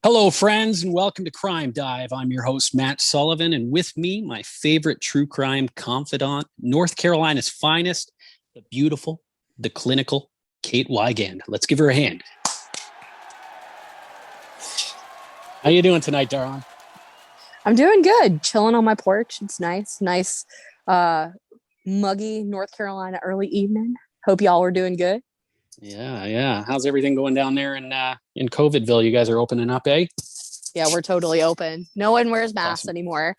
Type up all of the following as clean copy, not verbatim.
Hello, friends, and welcome to Crime Dive. I'm your host, Matt Sullivan, and with me, my favorite true crime confidant, North Carolina's finest, the beautiful, the clinical, Kate Wygand. Let's give her a hand. How you doing tonight, darling? I'm doing good. Chilling on my porch. It's nice, muggy North Carolina early evening. Hope y'all are doing good. Yeah. How's everything going down there in COVIDville? You guys are opening up, eh? Yeah, we're totally open. No one wears masks anymore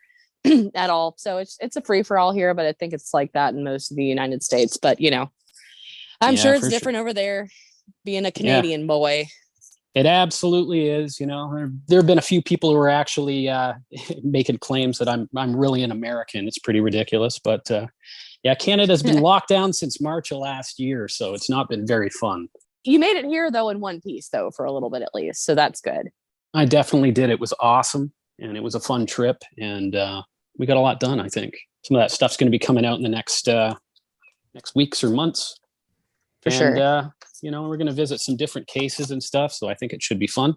at all. So it's a free for all here, but I think it's like that in most of the United States. But I'm sure it's different over there, being a Canadian boy. It absolutely is. There have been a few people who are actually making claims that I'm really an American. It's pretty ridiculous, but Canada's been locked down since March of last year, so it's not been very fun. You made it here though in one piece though for a little bit at least, so that's good. I definitely did. It was awesome, and it was a fun trip, and we got a lot done. I think some of that stuff's going to be coming out in the next weeks or months. For sure. We're going to visit some different cases and stuff, so I think it should be fun.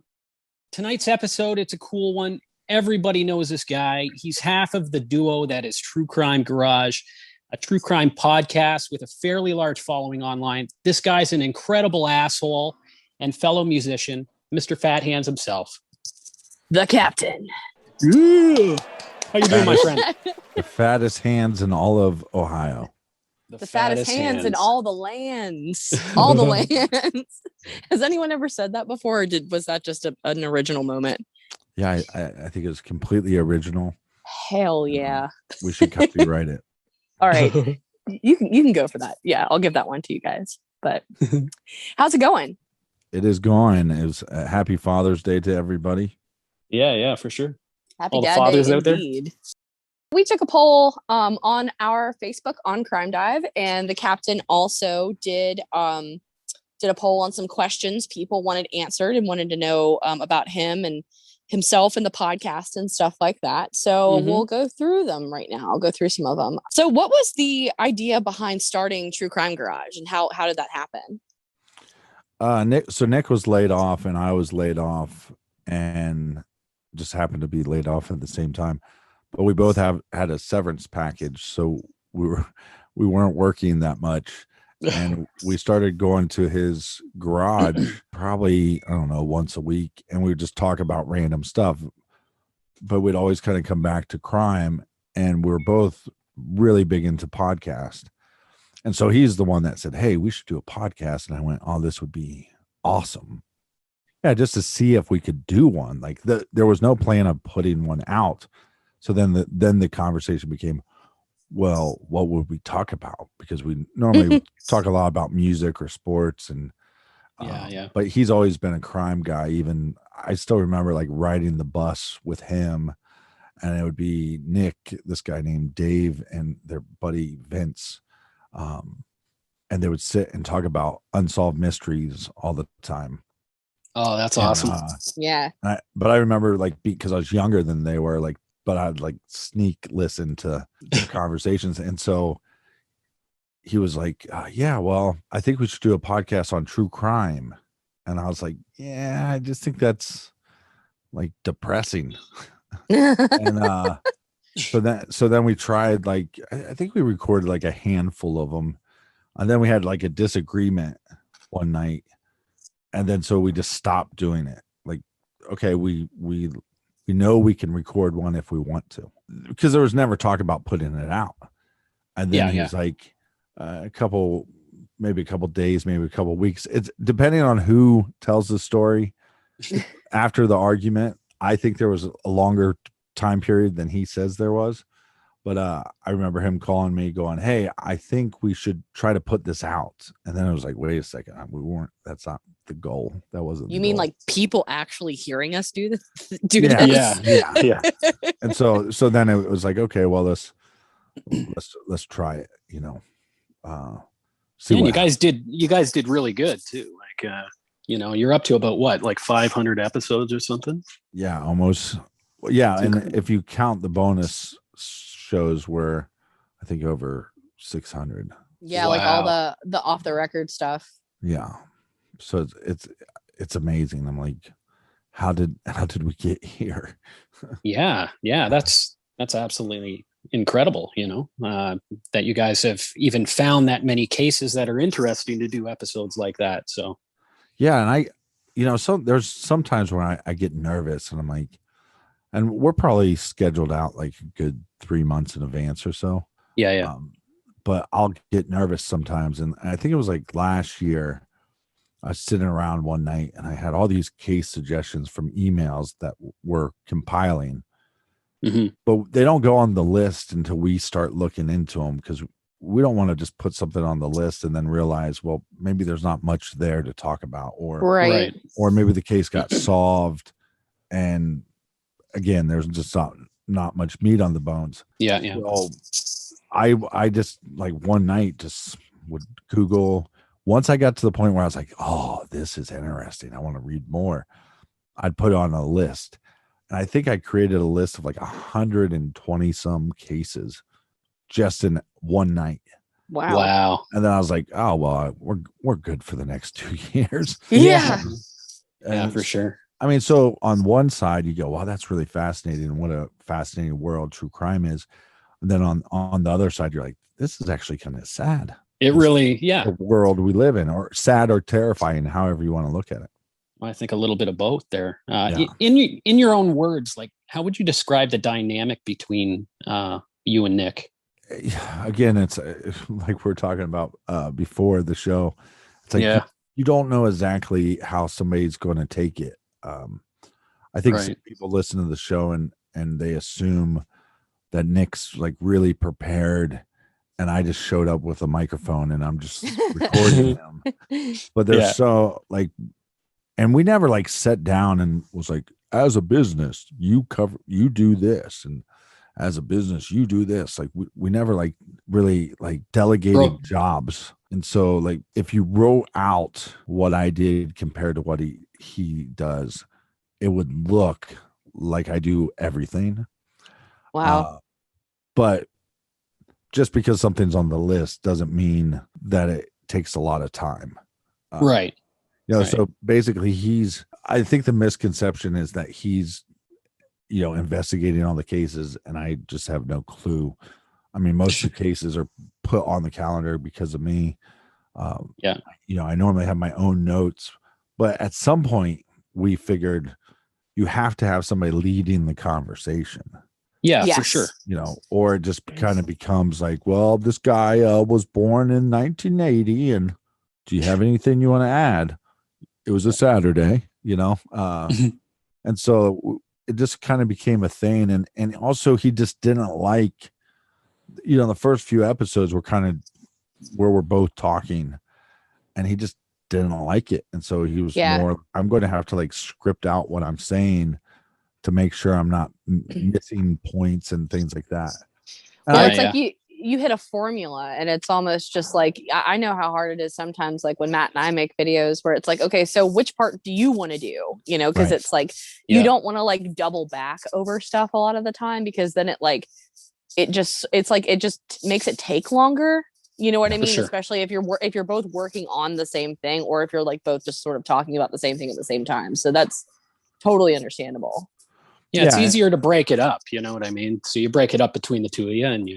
Tonight's episode, it's a cool one. Everybody knows this guy. He's half of the duo that is True Crime Garage, a true crime podcast with a fairly large following online. This guy's an incredible asshole and fellow musician, Mr. Fat Hands himself. The Captain. Yeah. How you doing, my friend? The fattest hands in all of Ohio. The fattest hands in all the lands. All the lands. Has anyone ever said that before, or was that just an original moment? Yeah, I think it was completely original. Hell yeah. We should copyright it. All right. You can go for that. Yeah, I'll give that one to you guys. But how's it going? It is going. It was a happy Father's Day to everybody. Yeah, for sure. Happy Dad Day indeed. We took a poll on our Facebook on Crime Dive, and the Captain also did a poll on some questions people wanted answered and wanted to know about him and himself and the podcast and stuff like that. So we'll go through them right now. I'll go through some of them. So what was the idea behind starting True Crime Garage, and how did that happen? Nick was laid off and I was laid off, and just happened to be laid off at the same time. But we both had a severance package, so we weren't working that much. And we started going to his garage probably, I don't know, once a week, and we would just talk about random stuff. But we'd always kind of come back to crime, and we're both really big into podcasts. And so he's the one that said, "Hey, we should do a podcast." And I went, "Oh, this would be awesome." Yeah, just to see if we could do one. Like there was no plan of putting one out. So then the conversation became, well, what would we talk about? Because we normally talk a lot about music or sports, and yeah. But he's always been a crime guy. Even I still remember like riding the bus with him, and it would be Nick, this guy named Dave, and their buddy Vince, and they would sit and talk about unsolved mysteries all the time. Oh, that's awesome. Yeah. But I remember like because I was younger than they were, like. But I'd like sneak listen to their conversations. And so he was like, yeah, well, I think we should do a podcast on true crime. And I was like, yeah, I just think that's like depressing. And so then we tried, like, I think we recorded like a handful of them. And then we had like a disagreement one night. And then so we just stopped doing it. Like, okay, we know we can record one if we want to, because there was never talk about putting it out. And then he's like a couple days, maybe a couple weeks. It's depending on who tells the story after the argument. I think there was a longer time period than he says there was. But I remember him calling me going, "Hey, I think we should try to put this out." And then I was like, wait a second. That's not the goal. That wasn't You the mean goal. Like people actually hearing us do this? Yeah. And so then it was like, okay, well, let's try it, see. And you guys did really good too. Like, you're up to about what, like 500 episodes or something? Yeah, almost. Yeah. And if you count the bonus shows, were I think over 600. Yeah. Wow. Like all the off the record stuff. Yeah. So it's amazing. I'm like, how did we get here? Yeah, that's absolutely incredible, that you guys have even found that many cases that are interesting to do episodes like that. So yeah, and there's sometimes where I get nervous and I'm like, and we're probably scheduled out like a good 3 months in advance or so. yeah. But I'll get nervous sometimes, and I think it was like last year I was sitting around one night and I had all these case suggestions from emails that we're compiling, but they don't go on the list until we start looking into them, because we don't want to just put something on the list and then realize, well, maybe there's not much there to talk about, or or maybe the case got solved, and again, there's just not much meat on the bones. Yeah. So I just like one night just would Google. Once I got to the point where I was like, oh, this is interesting, I want to read more, I'd put it on a list. And I think I created a list of like 120 some cases just in one night. Wow. And then I was like, oh, well, we're good for the next 2 years. Yeah. Yeah, for sure. I mean, so on one side you go, wow, that's really fascinating. What a fascinating world true crime is. And then on the other side, you're like, this is actually kind of sad. It really, yeah. The world we live in, or sad or terrifying, however you want to look at it. I think a little bit of both there. In your own words, like, how would you describe the dynamic between you and Nick? Again, it's like we're talking about before the show. It's like you don't know exactly how somebody's going to take it. I think some people listen to the show and they assume that Nick's like really prepared, and I just showed up with a microphone and I'm just recording them. But they're so like, and we never like sat down and was like, as a business, you do this, and as a business, you do this. Like we never like really like delegated jobs. And so like if you wrote out what I did compared to what he does, it would look like I do everything. Wow. But just because something's on the list doesn't mean that it takes a lot of time. Right. So basically I think the misconception is that he's, investigating all the cases and I just have no clue. I mean, most of the cases are put on the calendar because of me. I normally have my own notes, but at some point we figured you have to have somebody leading the conversation. Yeah, for sure. Or it just kind of becomes like, well, this guy was born in 1980, and do you have anything you want to add? It was a Saturday, and so it just kind of became a thing. And also he just didn't like, the first few episodes were kind of where we're both talking, and he just didn't like it. And so he was more, I'm going to have to like script out what I'm saying to make sure I'm not missing points and things like that. Well, it's like you hit a formula, and it's almost just like, I know how hard it is sometimes, like when Matt and I make videos where it's like, okay, so which part do you want to do? Because it's like, you don't want to like double back over stuff a lot of the time, because then it just makes it take longer. You know what I mean? Sure. Especially if you're both working on the same thing, or if you're like both just sort of talking about the same thing at the same time. So that's totally understandable. Yeah, it's easier to break it up. You know what I mean? So you break it up between the two of you, and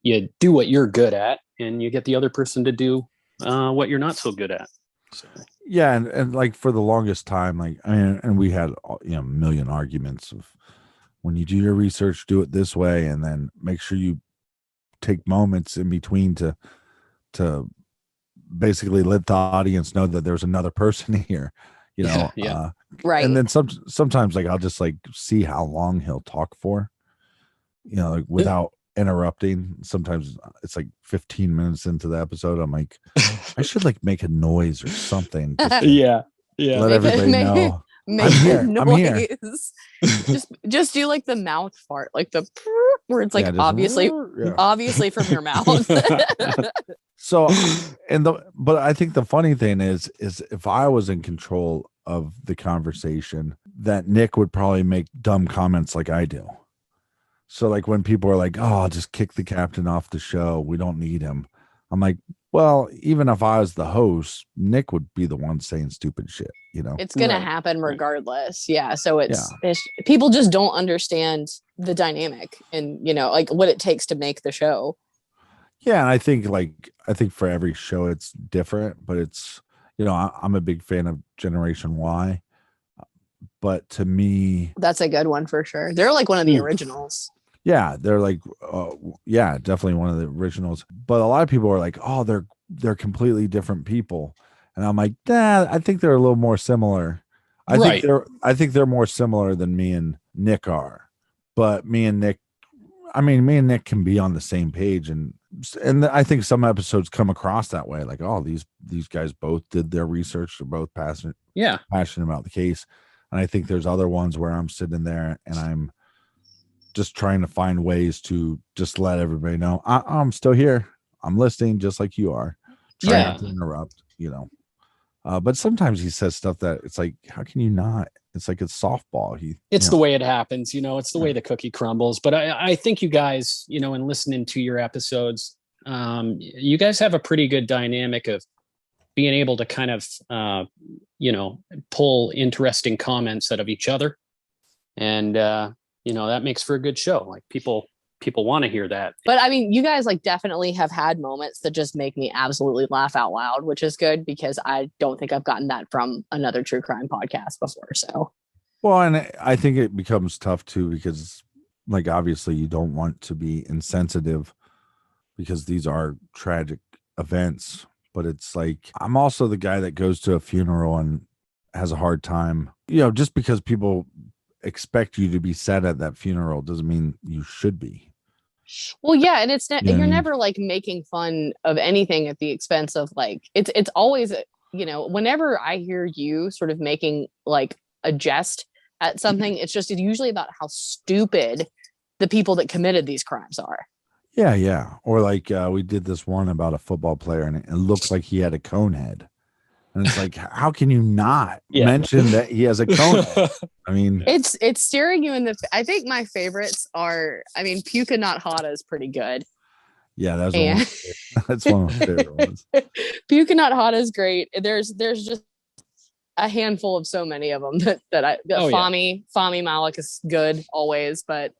you do what you're good at, and you get the other person to do what you're not so good at. So. Yeah, and like for the longest time, like and we had a million arguments of, when you do your research, do it this way, and then make sure you take moments in between to basically let the audience know that there's another person here. Right. And then sometimes like I'll just like see how long he'll talk for, like without interrupting. Sometimes it's like 15 minutes into the episode, I'm like, I should like make a noise or something. Let everybody know. Make I'm here. Just do like the mouth fart, like the where it's like obviously from your mouth. So, but I think the funny thing is if I was in control of the conversation, that Nick would probably make dumb comments like I do. So like when people are like, oh, I'll just kick the captain off the show, we don't need him. I'm like, well, even if I was the host, Nick would be the one saying stupid shit, you know? It's going to happen regardless. Yeah. So it's people just don't understand the dynamic and, like what it takes to make the show. Yeah. And I think for every show it's different, but it's, I'm a big fan of Generation Y. But to me, that's a good one for sure. They're like one of the originals. Yeah, they're like, definitely one of the originals. But a lot of people are like, oh, they're completely different people, and I'm like, I think they're a little more similar. I think they're more similar than me and Nick are. But me and Nick can be on the same page, and I think some episodes come across that way, like, oh, these guys both did their research, they're both passionate about the case. And I think there's other ones where I'm sitting there and I'm just trying to find ways to just let everybody know I'm still here. I'm listening just like you are. Trying not to interrupt, but sometimes he says stuff that it's like, how can you not? It's like it's softball. It's the way it happens, it's the way the cookie crumbles. But I think you guys, in listening to your episodes, you guys have a pretty good dynamic of being able to kind of, pull interesting comments out of each other. And, that makes for a good show. Like people want to hear that. But I mean, you guys like definitely have had moments that just make me absolutely laugh out loud, which is good because I don't think I've gotten that from another true crime podcast before. So, well, and I think it becomes tough too, because like, obviously you don't want to be insensitive because these are tragic events, but it's like, I'm also the guy that goes to a funeral and has a hard time, just because people expect you to be sad at that funeral doesn't mean you should be. Well, yeah, and it's you're never like making fun of anything at the expense of like it's always whenever I hear you sort of making like a jest at something, it's usually about how stupid the people that committed these crimes are. Yeah, or like we did this one about a football player and it looks like he had a cone head. And it's like, how can you not mention that he has a cone head? I mean, it's staring you in the. I think my favorites are. I mean, Puka Not Hada is pretty good. Yeah, that's one of my favorite ones. Puka Not Hada is great. There's just a handful of so many of them that Fahmy Malik is good always, but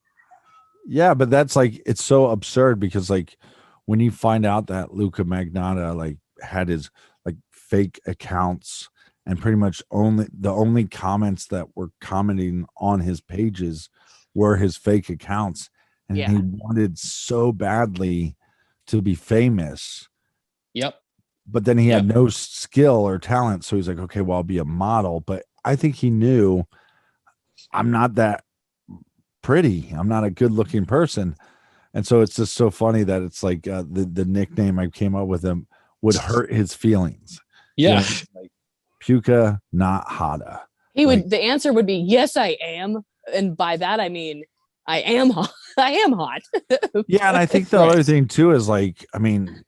yeah, but that's like, it's so absurd because like when you find out that Luca Magnotta like had his like fake accounts and pretty much the only comments that were commenting on his pages were his fake accounts, and he wanted so badly to be famous. Yep. But then he had no skill or talent, so he's like, okay, well, I'll be a model. But I think he knew, I'm not that pretty, I'm not a good looking person. And so it's just so funny that it's like the nickname I came up with him would hurt his feelings. Like Puka Not Hada. The answer would be, yes, I am. And by that, I mean, I am hot. I am hot. Yeah. And I think the other thing too is like, I mean,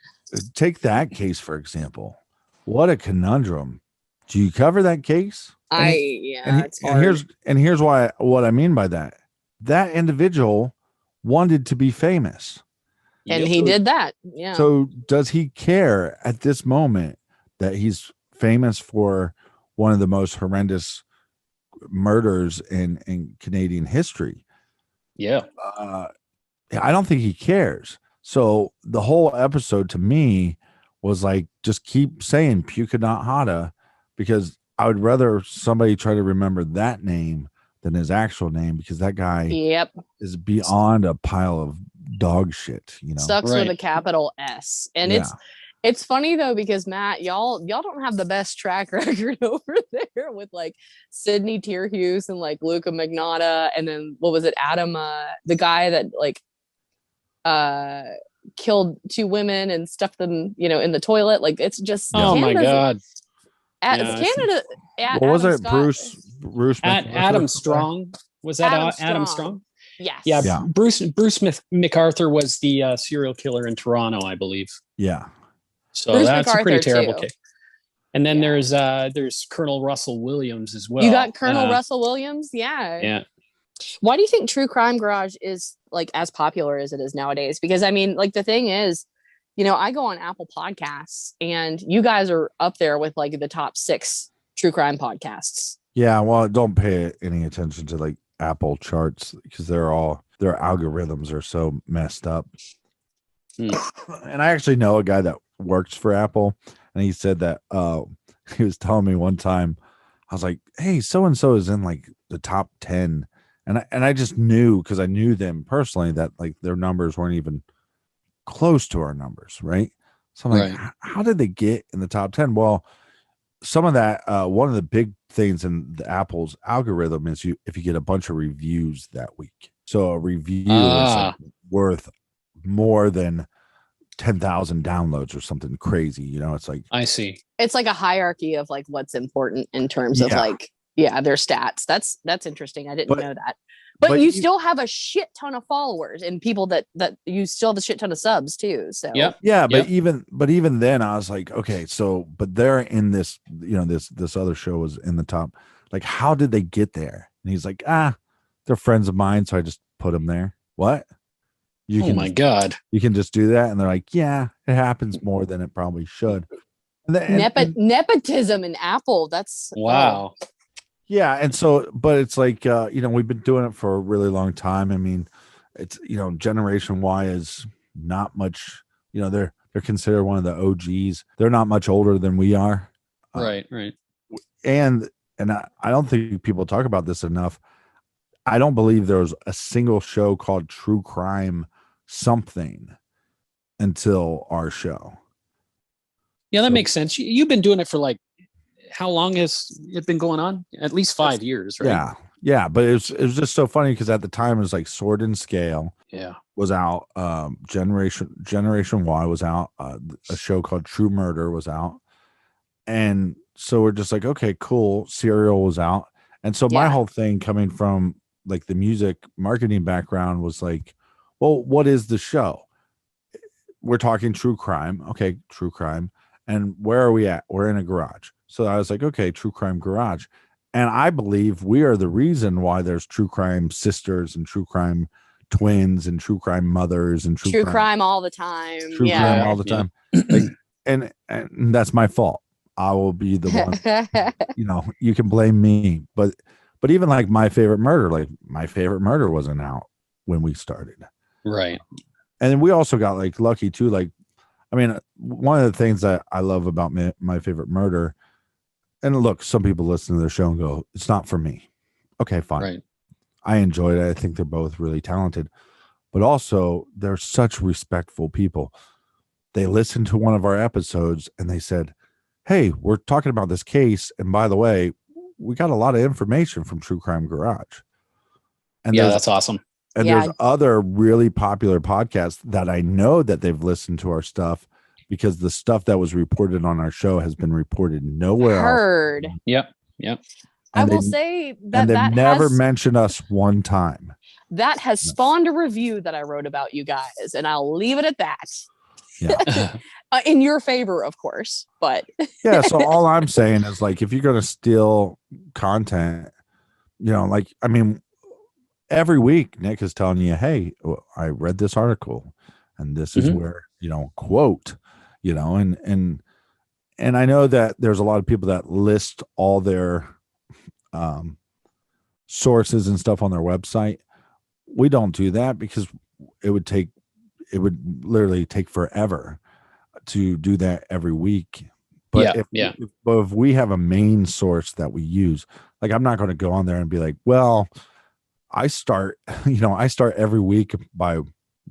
take that case, for example. What a conundrum. Do you cover that case? It's hard. And here's what I mean by that. That individual wanted to be famous. And he did that. Yeah. So does he care at this moment that he's famous for one of the most horrendous murders in Canadian history? Yeah. I don't think he cares. So the whole episode to me was like, just keep saying Puka Not Hada, because I would rather somebody try to remember that name than his actual name, because that guy is beyond a pile of dog shit, Sucks with a capital S. And it's funny though, because Matt, y'all don't have the best track record over there with like Sidney Tierhuse and like Luca Magnotta, and then what was it, Adam, the guy that like killed two women and stuffed them, in the toilet. Like, it's just my god. Canada. What was it? Bruce Adam Strong. Was that Adam Strong? Yes. Yeah. Bruce MacArthur was the serial killer in Toronto, I believe. Yeah. So Bruce that's MacArthur a pretty terrible case. And then there's Colonel Russell Williams as well. You got Colonel Russell Williams? Yeah. Yeah. Why do you think True Crime Garage is like as popular as it is nowadays? Because I mean, like, the thing is, I go on Apple Podcasts, and you guys are up there with like the top 6 true crime podcasts. Yeah, well, don't pay any attention to like Apple charts because their algorithms are so messed up. And I actually know a guy that works for Apple, and he said that he was telling me one time, I was like, hey, so and so is in like the top 10. And I just knew, because I knew them personally, that like their numbers weren't even close to our numbers, right? So I'm like, how did they get in the top 10? Well, some of that, one of the big things in the Apple's algorithm is if you get a bunch of reviews that week. So a review is like worth more than 10,000 downloads or something crazy. It's like, I see. It's like a hierarchy of like what's important in terms of like, their stats. That's interesting. I didn't know that. But you still have a shit ton of followers and people that you still have a shit ton of subs too. So but even then I was like, okay, so but they're in this, this other show was in the top. Like, how did they get there? And he's like, they're friends of mine, so I just put them there. What? My God. You can just do that. And they're like, yeah, it happens more than it probably should. Nepotism in Apple. That's wow. Yeah. And so, but it's like, we've been doing it for a really long time. I mean, it's, Generation Y is not much, they're considered one of the OGs. They're not much older than we are. Right. And I don't think people talk about this enough. I don't believe there was a single show called True Crime something until our show. Yeah, that makes sense. You've been doing it for like, how long has it been going on? At least 5 years, right? Yeah. But it was just so funny because at the time it was like Sword and Scale. Was out. Generation Y was out. A show called True Murder was out, and so we're just like, okay, cool. Serial was out, and so my whole thing coming from like the music marketing background was like, well, what is the show? We're talking true crime. Okay, true crime. And where are we at? We're in a garage. So I was like, okay, true crime garage. And I believe we are the reason why there's true crime sisters and true crime twins and true crime mothers and true crime all the time. True crime all the time. Like, and that's my fault. I will be the one, you can blame me. But even like my favorite murder wasn't out when we started. Right. And then we also got like lucky too. Like, I mean, one of the things that I love about my favorite murder, and look, some people listen to the show and go, it's not for me. Okay, fine. Right. I enjoyed it. I think they're both really talented, but also they're such respectful people. They listened to one of our episodes and they said, hey, we're talking about this case. And by the way, we got a lot of information from True Crime Garage. And that's awesome. And there's other really popular podcasts that I know that they've listened to our stuff because the stuff that was reported on our show has been reported nowhere else. Yep. I will say that they've never mentioned us one time. That has spawned a review that I wrote about you guys, and I'll leave it at that. Yeah. In your favor, of course, but yeah. So all I'm saying is, like, if you're going to steal content, like, I mean, every week Nick is telling you, hey, I read this article and this is where, quote, and I know that there's a lot of people that list all their sources and stuff on their website. We don't do that because it would literally take forever to do that every week. But if we have a main source that we use, like, I'm not going to go on there and be like, well, I start every week by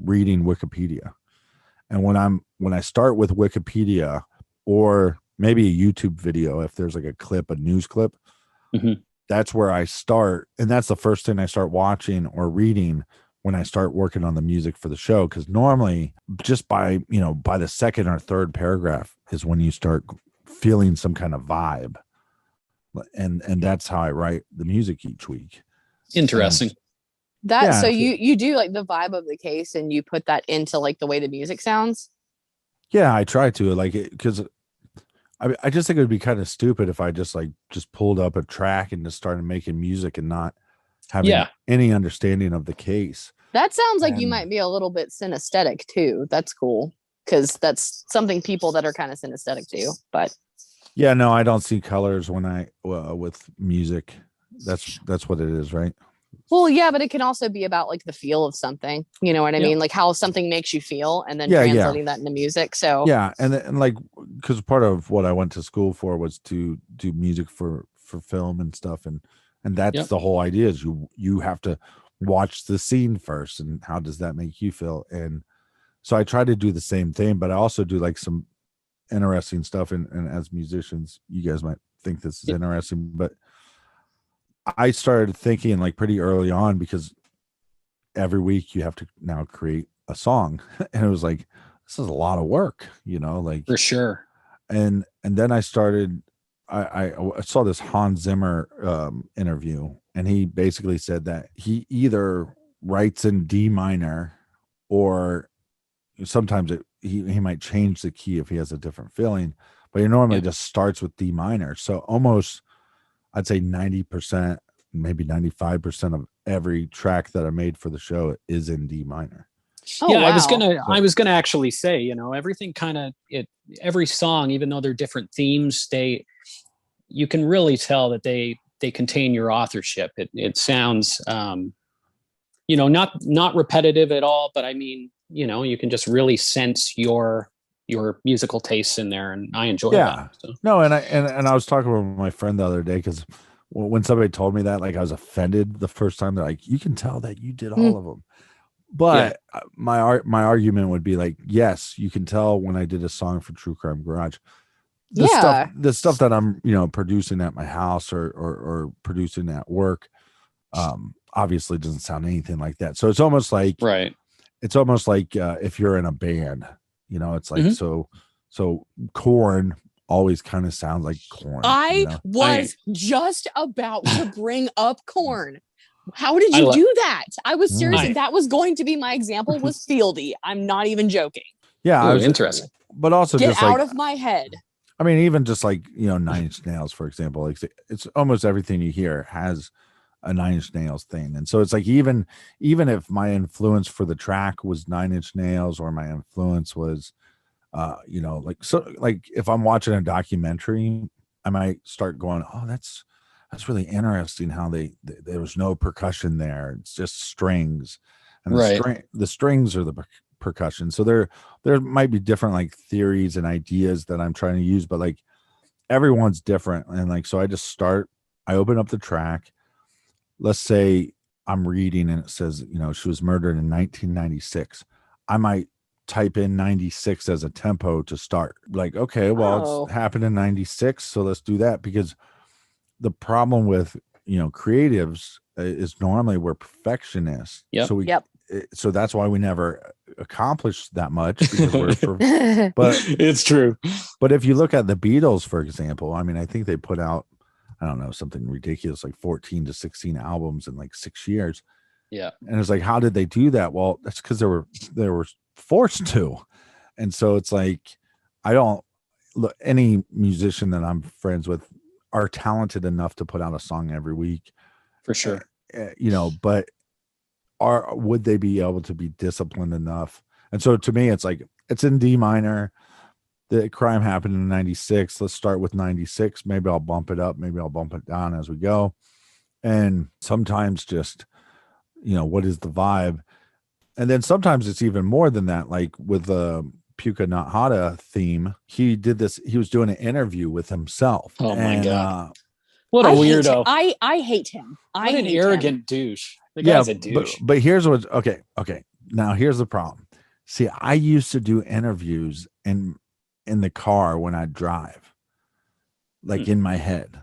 reading Wikipedia. And when I start with Wikipedia or maybe a YouTube video, if there's like a news clip, that's where I start. And that's the first thing I start watching or reading when I start working on the music for the show. Cause normally just by the second or third paragraph is when you start feeling some kind of vibe. And that's how I write the music each week. Interesting. So you do like the vibe of the case and you put that into like the way the music sounds. Yeah, I try to, like, it because I just think it would be kind of stupid if I just pulled up a track and just started making music and not having any understanding of the case. That sounds like you might be a little bit synesthetic too. That's cool. because that's something people that are kind of synesthetic do. But yeah, no, I don't see colors when I with music. That's what it is, right? Well, yeah, but it can also be about like the feel of something. You know what I mean? Like how something makes you feel, and then translating that into music. So yeah, and like because part of what I went to school for was to do music for film and stuff, and that's the whole idea is you have to watch the scene first, and how does that make you feel? And so I try to do the same thing, but I also do like some interesting stuff. And as musicians, you guys might think this is interesting, but I started thinking like pretty early on, because every week you have to now create a song. And it was like, this is a lot of work, like for sure. And then I started, I saw this Hans Zimmer interview, and he basically said that he either writes in D minor, or sometimes he might change the key if he has a different feeling, but he normally just starts with D minor. So almost, I'd say 90%, maybe 95% of every track that I made for the show is in D minor. Oh, yeah, wow. I was gonna actually say, everything every song, even though they're different themes, you can really tell that they contain your authorship. It sounds, not repetitive at all, but I mean, you can just really sense your musical tastes in there, and I enjoy that. So. No, and I was talking with my friend the other day, because when somebody told me that, like, I was offended the first time. They're like, you can tell that you did all of them. But my argument would be like, yes, you can tell when I did a song for True Crime Garage. The stuff that I'm, producing at my house or producing at work, obviously doesn't sound anything like that. So it's almost like, it's almost like if you're in a band, it's like, so Korn always kind of sounds like Korn. I was just about to bring up Korn. How did you do that? I was serious. That was going to be my example, was Fieldy. I'm not even joking. Yeah, I was interested. But also get just out of my head. I mean, even just like, Nine Inch Nails, for example, like it's almost everything you hear has a Nine Inch Nails thing. And so it's like, even if my influence for the track was Nine Inch Nails, or my influence was, like if I'm watching a documentary, I might start going, oh, that's really interesting how there was no percussion there. It's just strings, and the strings are the percussion. So there might be different like theories and ideas that I'm trying to use, but like everyone's different. And like, so I open up the track. Let's say I'm reading and it says, she was murdered in 1996. I might type in 96 as a tempo to start. Like, okay, well, it's happened in 96, so let's do that. Because the problem with creatives is normally we're perfectionists. So that's why we never accomplish that much, because but it's true. But if you look at the Beatles, for example, I mean, I think they put out, I don't know, something ridiculous like 14 to 16 albums in like 6 years. Yeah. And it's like, how did they do that? Well, that's because they were forced to. And so it's like, I don't look, any musician that I'm friends with are talented enough to put out a song every week, for sure. But would they be able to be disciplined enough? And so to me, it's like, it's in D minor. The crime happened in 96. Let's start with 96. Maybe I'll bump it up. Maybe I'll bump it down as we go. And sometimes just, what is the vibe? And then sometimes it's even more than that. Like with the Puka Not Hada theme, he was doing an interview with himself. Oh my God. What a weirdo. I hate him. What an arrogant douche. The guy's a douche. But here's what's okay. Now here's the problem. See, I used to do interviews in the car when I drive, like in my head.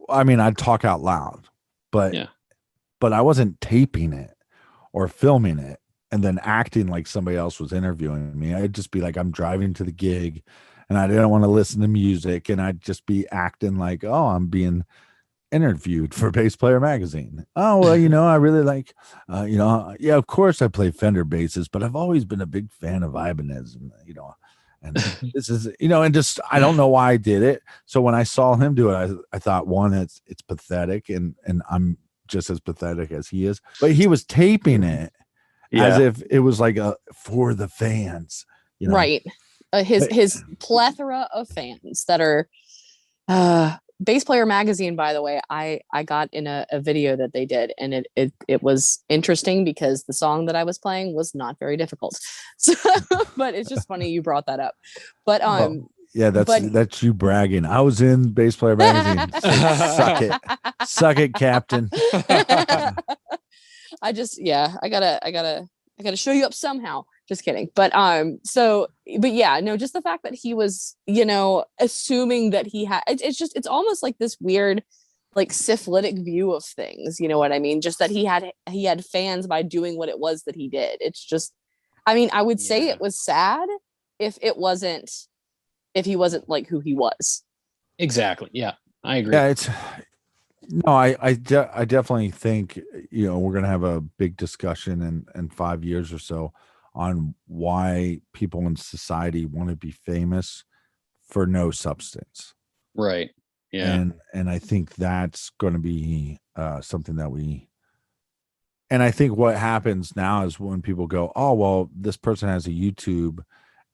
I mean, I'd talk out loud, but I wasn't taping it or filming it and then acting like somebody else was interviewing me. I'd just be like, I'm driving to the gig and I didn't want to listen to music, and I'd just be acting like, oh, I'm being interviewed for Bass Player Magazine. Oh, well, I really like, of course I play Fender basses, but I've always been a big fan of Ibanez, and this is, and just, I don't know why I did it. So when I saw him do it, I thought, one, it's pathetic, and I'm just as pathetic as he is, but he was taping it as if it was like for the fans, you know? Right. His plethora of fans that are Bass Player Magazine, by the way, I got in a video that they did, and it was interesting because the song that I was playing was not very difficult. So, but it's just funny you brought that up. But yeah, that's you bragging. I was in Bass Player Magazine. Suck it, Captain. I gotta show you up somehow. Just kidding. But yeah, no, just the fact that he was, assuming that he had, it's almost like this weird, like syphilitic view of things. You know what I mean? Just that he had fans by doing what it was that he did. It's just, I mean, I would say it was sad if he wasn't like who he was. Exactly. Yeah, I agree. Yeah, I definitely think, we're going to have a big discussion in 5 years or so on why people in society want to be famous for no substance. Right. Yeah. And I think that's going to be something that and I think what happens now is when people go, oh, well, this person has a YouTube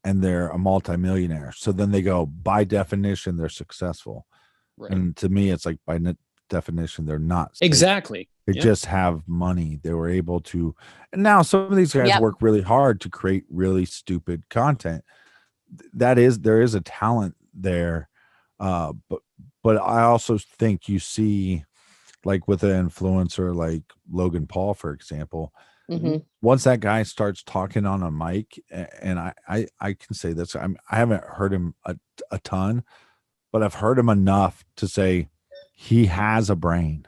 and they're a multimillionaire. So then they go, by definition, they're successful. Right. And to me, it's like by definition, they're not. Exactly. They just have money. They were able to, and now some of these guys work really hard to create really stupid content. There is a talent there. But I also think you see, like with an influencer like Logan Paul, for example, once that guy starts talking on a mic, and I can say this, I haven't heard him a ton, but I've heard him enough to say he has a brain.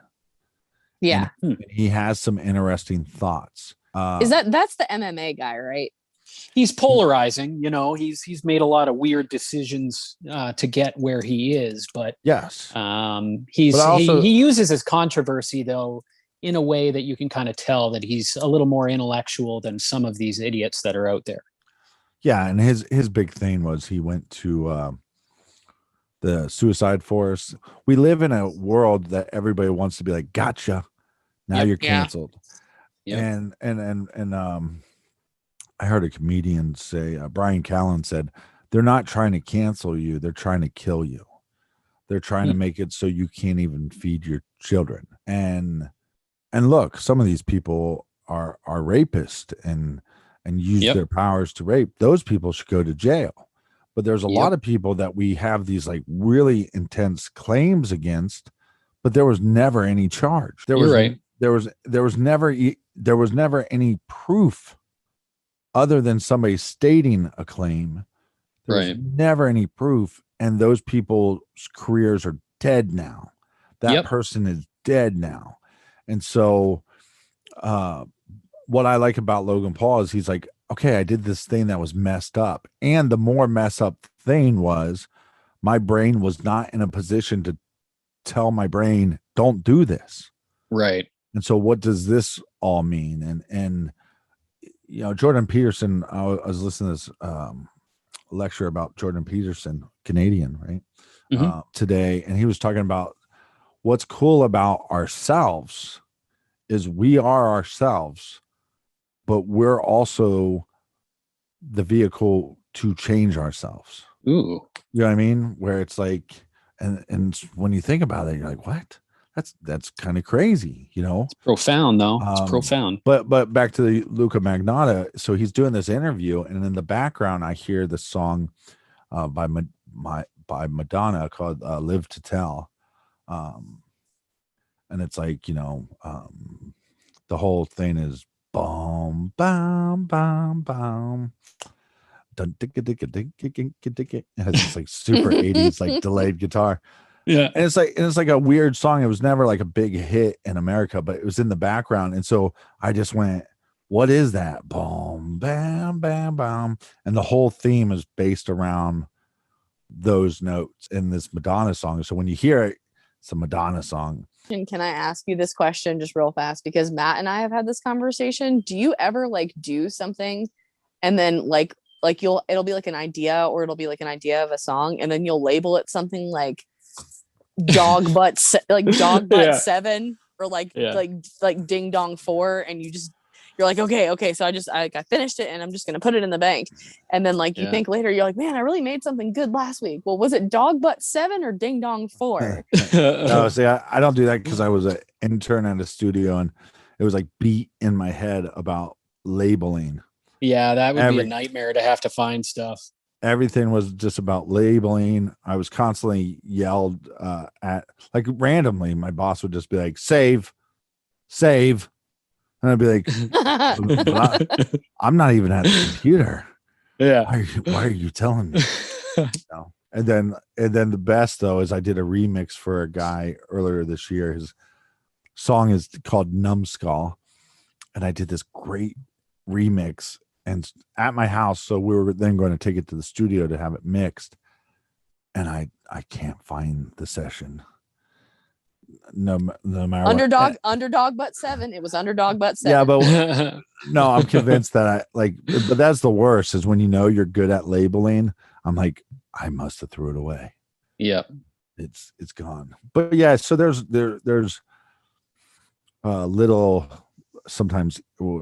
Yeah. And he has some interesting thoughts. That's the MMA guy, right? He's polarizing, he's made a lot of weird decisions to get where he is, but yes, he uses his controversy though in a way that you can kind of tell that he's a little more intellectual than some of these idiots that are out there. Yeah, and his big thing was he went to the suicide forest. We live in a world that everybody wants to be like, gotcha, now you're canceled. And I heard a comedian say, Brian Callen said, they're not trying to cancel you, they're trying to kill you. They're trying to make it so you can't even feed your children. And look, some of these people are rapists and use their powers to rape. Those people should go to jail. But there's a lot of people that we have these like really intense claims against, but there was never any charge. There was never any proof other than somebody stating a claim. There was never any proof, and those people's careers are dead now. That person is dead now. And so what I like about Logan Paul is he's like, okay, I did this thing that was messed up. And the more mess up thing was my brain was not in a position to tell my brain, don't do this. Right. And so what does this all mean? And Jordan Peterson, I was listening to this lecture about Jordan Peterson, Canadian, right? Today. And he was talking about what's cool about ourselves is we are ourselves, but we're also the vehicle to change ourselves. Ooh. You know what I mean? Where it's like, and when you think about it, you're like, what? That's kind of crazy, It's profound though. It's profound. But back to the Luca Magnotta. So he's doing this interview, and in the background, I hear the song by Madonna called "Live to Tell," and it's like the whole thing is boom, bam, bam, bam. It has this like super 80s like delayed guitar. Yeah. And it's like a weird song. It was never like a big hit in America, but it was in the background. And so I just went, what is that? Boom, bam, bam, bam. And the whole theme is based around those notes in this Madonna song. So when you hear it, it's a Madonna song. And can I ask you this question just real fast? Because Matt and I have had this conversation. Do you ever like do something and then like it'll be like an idea, or it'll be like an idea of a song, and then you'll label it something like dog butt 7 or like ding dong 4, and you're you're like, okay, so I finished it and I'm just gonna put it in the bank. And then like you think later, you're like, man, I really made something good last week. Well, was it Dog Butt 7 or Ding Dong 4? No, see, I don't do that because I was an intern at a studio and it was like beat in my head about labeling. Yeah, that would be a nightmare to have to find stuff. Everything was just about labeling. I was constantly yelled at, like randomly. My boss would just be like, "Save, save," and I'd be like, "I'm not even at the computer. Yeah, why are you telling me?" No. And then the best though is I did a remix for a guy earlier this year. His song is called Numbskull, and I did this great remix and at my house. So we were then going to take it to the studio to have it mixed, and I can't find the session. No matter underdog butt 7. It was Underdog Butt 7. Yeah, but no, I'm convinced that but that's the worst is when you know you're good at labeling. I'm like, I must have threw it away. Yeah, it's gone. But yeah, so there's little, sometimes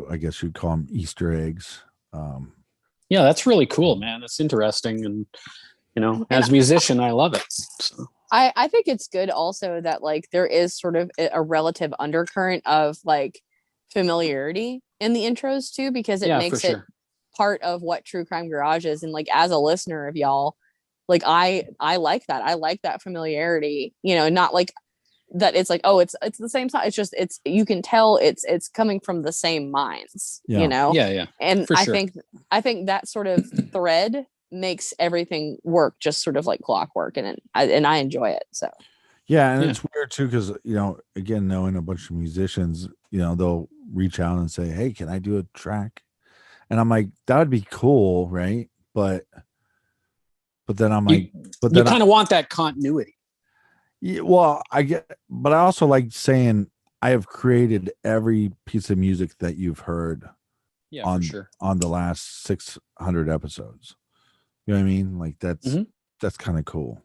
I guess you'd call them Easter eggs. Yeah, that's really cool, man. That's interesting, and as a musician, I love it. So. I think it's good also that like there is sort of a relative undercurrent of like familiarity in the intros too, because it makes it part of what True Crime Garage is. And like as a listener of y'all, like I like that. I like that familiarity, not like that it's like, oh, it's the same song. It's just you can tell it's coming from the same minds, Yeah. And I think that sort of thread makes everything work just sort of like clockwork, and I enjoy it. So it's weird too because again, knowing a bunch of musicians, they'll reach out and say, hey, can I do a track? And I'm like, that would be cool, right? But then I'm like, you kind of want that continuity. Yeah, well, but I also like saying I have created every piece of music that you've heard on the last 600 episodes. You know what I mean? Like that's kind of cool.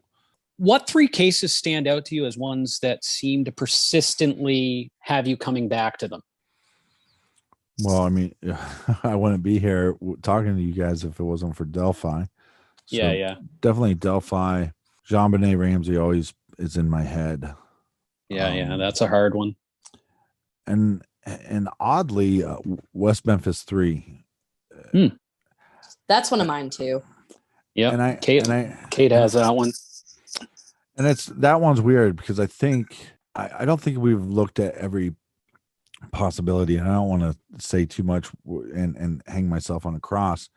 What 3 cases stand out to you as ones that seem to persistently have you coming back to them? Well, I mean, I wouldn't be here talking to you guys if it wasn't for Delphi. So yeah. Definitely Delphi. JonBenet Ramsey always is in my head. Yeah, that's a hard one. And oddly, West Memphis 3. That's one of mine too. Yeah, Kate has that one. And that one's weird because I don't think we've looked at every possibility, and I don't want to say too much and hang myself on a cross,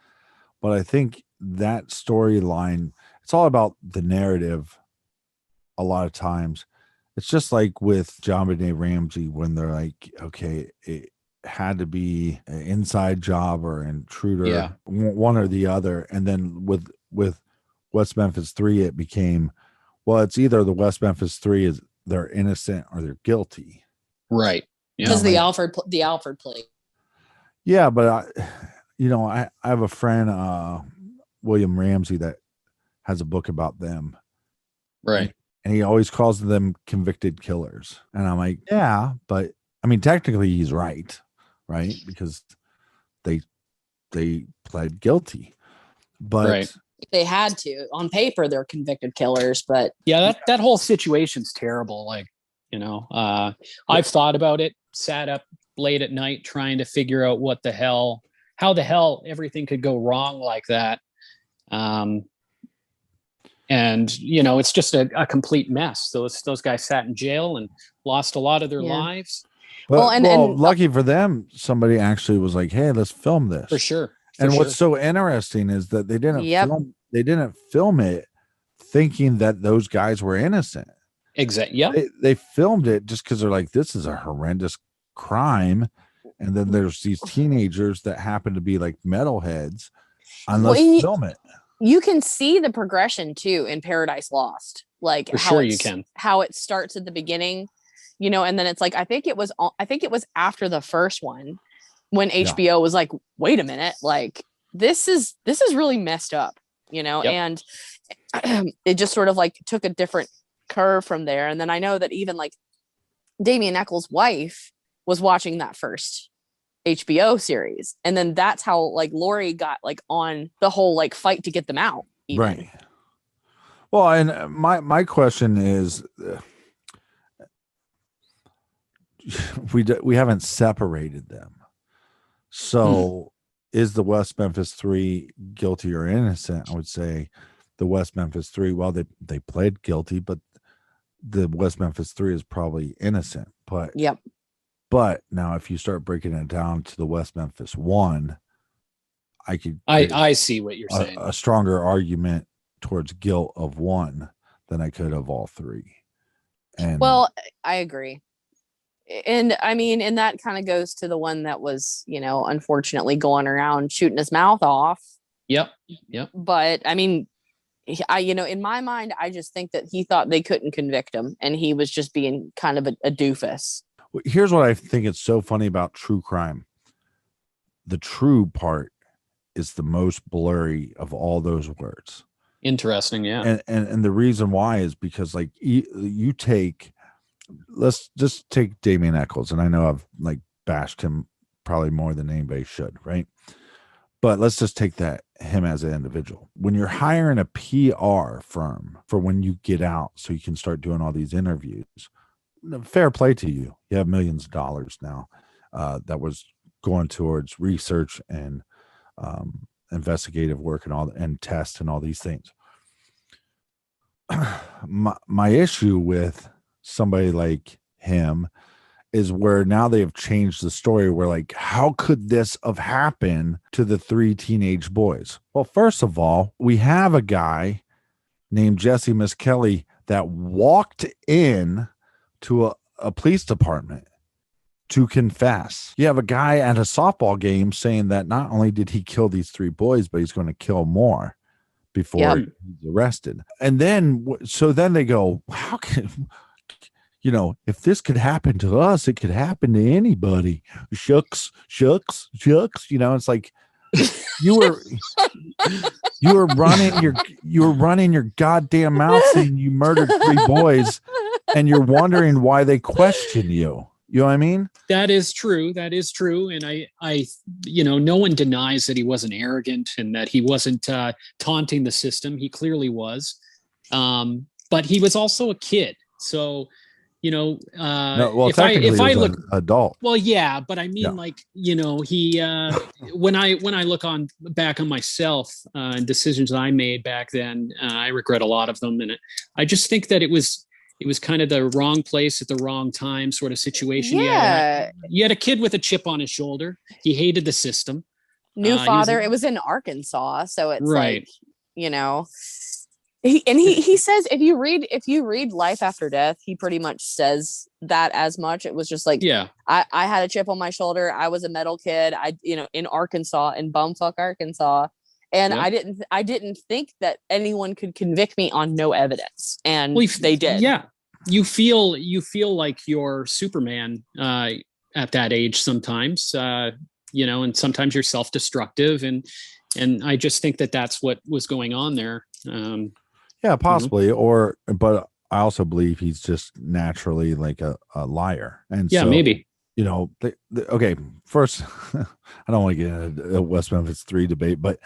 but I think that storyline, it's all about the narrative. A lot of times it's just like with JonBenet Ramsey when they're like, okay, it had to be an inside job or intruder, one or the other. And then with West Memphis 3, it became, well, it's either the West Memphis 3 is they're innocent or they're guilty. Right. Because the Alfred play. Yeah, but I have a friend, William Ramsey, that has a book about them. Right. And he always calls them convicted killers. And I'm like, yeah, but I mean, technically he's right? Because they pled guilty. But they had to. On paper, they're convicted killers, but that whole situation's terrible. Like, I've thought about it, sat up late at night trying to figure out how the hell everything could go wrong like that. And it's just a complete mess. Those guys sat in jail and lost a lot of their lives. But, lucky for them, somebody actually was like, "Hey, let's film this." For sure. What's so interesting is that they didn't film it thinking that those guys were innocent. Exactly. Yeah. They filmed it just because they're like, this is a horrendous crime, and then there's these teenagers that happen to be like metalheads. Let's film it. You can see the progression too in Paradise Lost, like how it starts at the beginning, and then it's like I think it was after the first one when HBO was like, wait a minute, like this is really messed up, and it just sort of like took a different curve from there. And then I know that even like Damien Eccles' wife was watching that first HBO series. And then that's how like Lori got like on the whole like fight to get them out. Even. Right. Well, and my question is, we haven't separated them. So is the West Memphis 3 guilty or innocent? I would say the West Memphis 3, well, they pled guilty, but the West Memphis 3 is probably innocent. But yep. But now if you start breaking it down to the West Memphis 1, I see what you're saying. A stronger argument towards guilt of 1 than I could of all 3. And well, I agree. And I mean, and that kind of goes to the one that was, unfortunately going around shooting his mouth off. Yep. But I mean, in my mind, I just think that he thought they couldn't convict him and he was just being kind of a doofus. Here's what I think is so funny about true crime. The true part is the most blurry of all those words. Interesting. Yeah. And the reason why is because like you take, let's just take Damien Echols. And I know I've like bashed him probably more than anybody should. Right. But let's just take him as an individual. When you're hiring a PR firm for when you get out, so you can start doing all these interviews, fair play to you. You have millions of dollars now that was going towards research and investigative work and tests and all these things. My issue with somebody like him is where now they have changed the story where like, how could this have happened to the 3 teenage boys? Well, first of all, we have a guy named Jesse Miskelly that walked in to a police department to confess. You have a guy at a softball game saying that not only did he kill these 3 boys, but he's going to kill more before he's arrested. And then, so then they go, how can, if this could happen to us, it could happen to anybody. Shucks. It's like you were running your goddamn mouth saying you murdered 3 boys and you're wondering why they question you. You know what I mean? That is true. And I no one denies that he wasn't arrogant and that he wasn't taunting the system. He clearly was. But he was also a kid. So, if I look an adult. Well, yeah, but I mean, he, when I look back on myself and decisions I made back then, I regret a lot of them. And I just think that it was kind of the wrong place at the wrong time sort of situation. Yeah. You had a kid with a chip on his shoulder. He hated the system. New father. It was in Arkansas. So it's right. He says, if you read Life After Death, he pretty much says that as much. It was just like, I had a chip on my shoulder. I was a metal kid. In Arkansas, in bumfuck Arkansas. And I didn't think that anyone could convict me on no evidence, and they did. Yeah, you feel like you're Superman at that age sometimes, and sometimes you're self-destructive, and I just think that that's what was going on there. Yeah, possibly, but I also believe he's just naturally like a liar, and maybe. Okay. First, I don't want to get into a West Memphis 3 debate, but.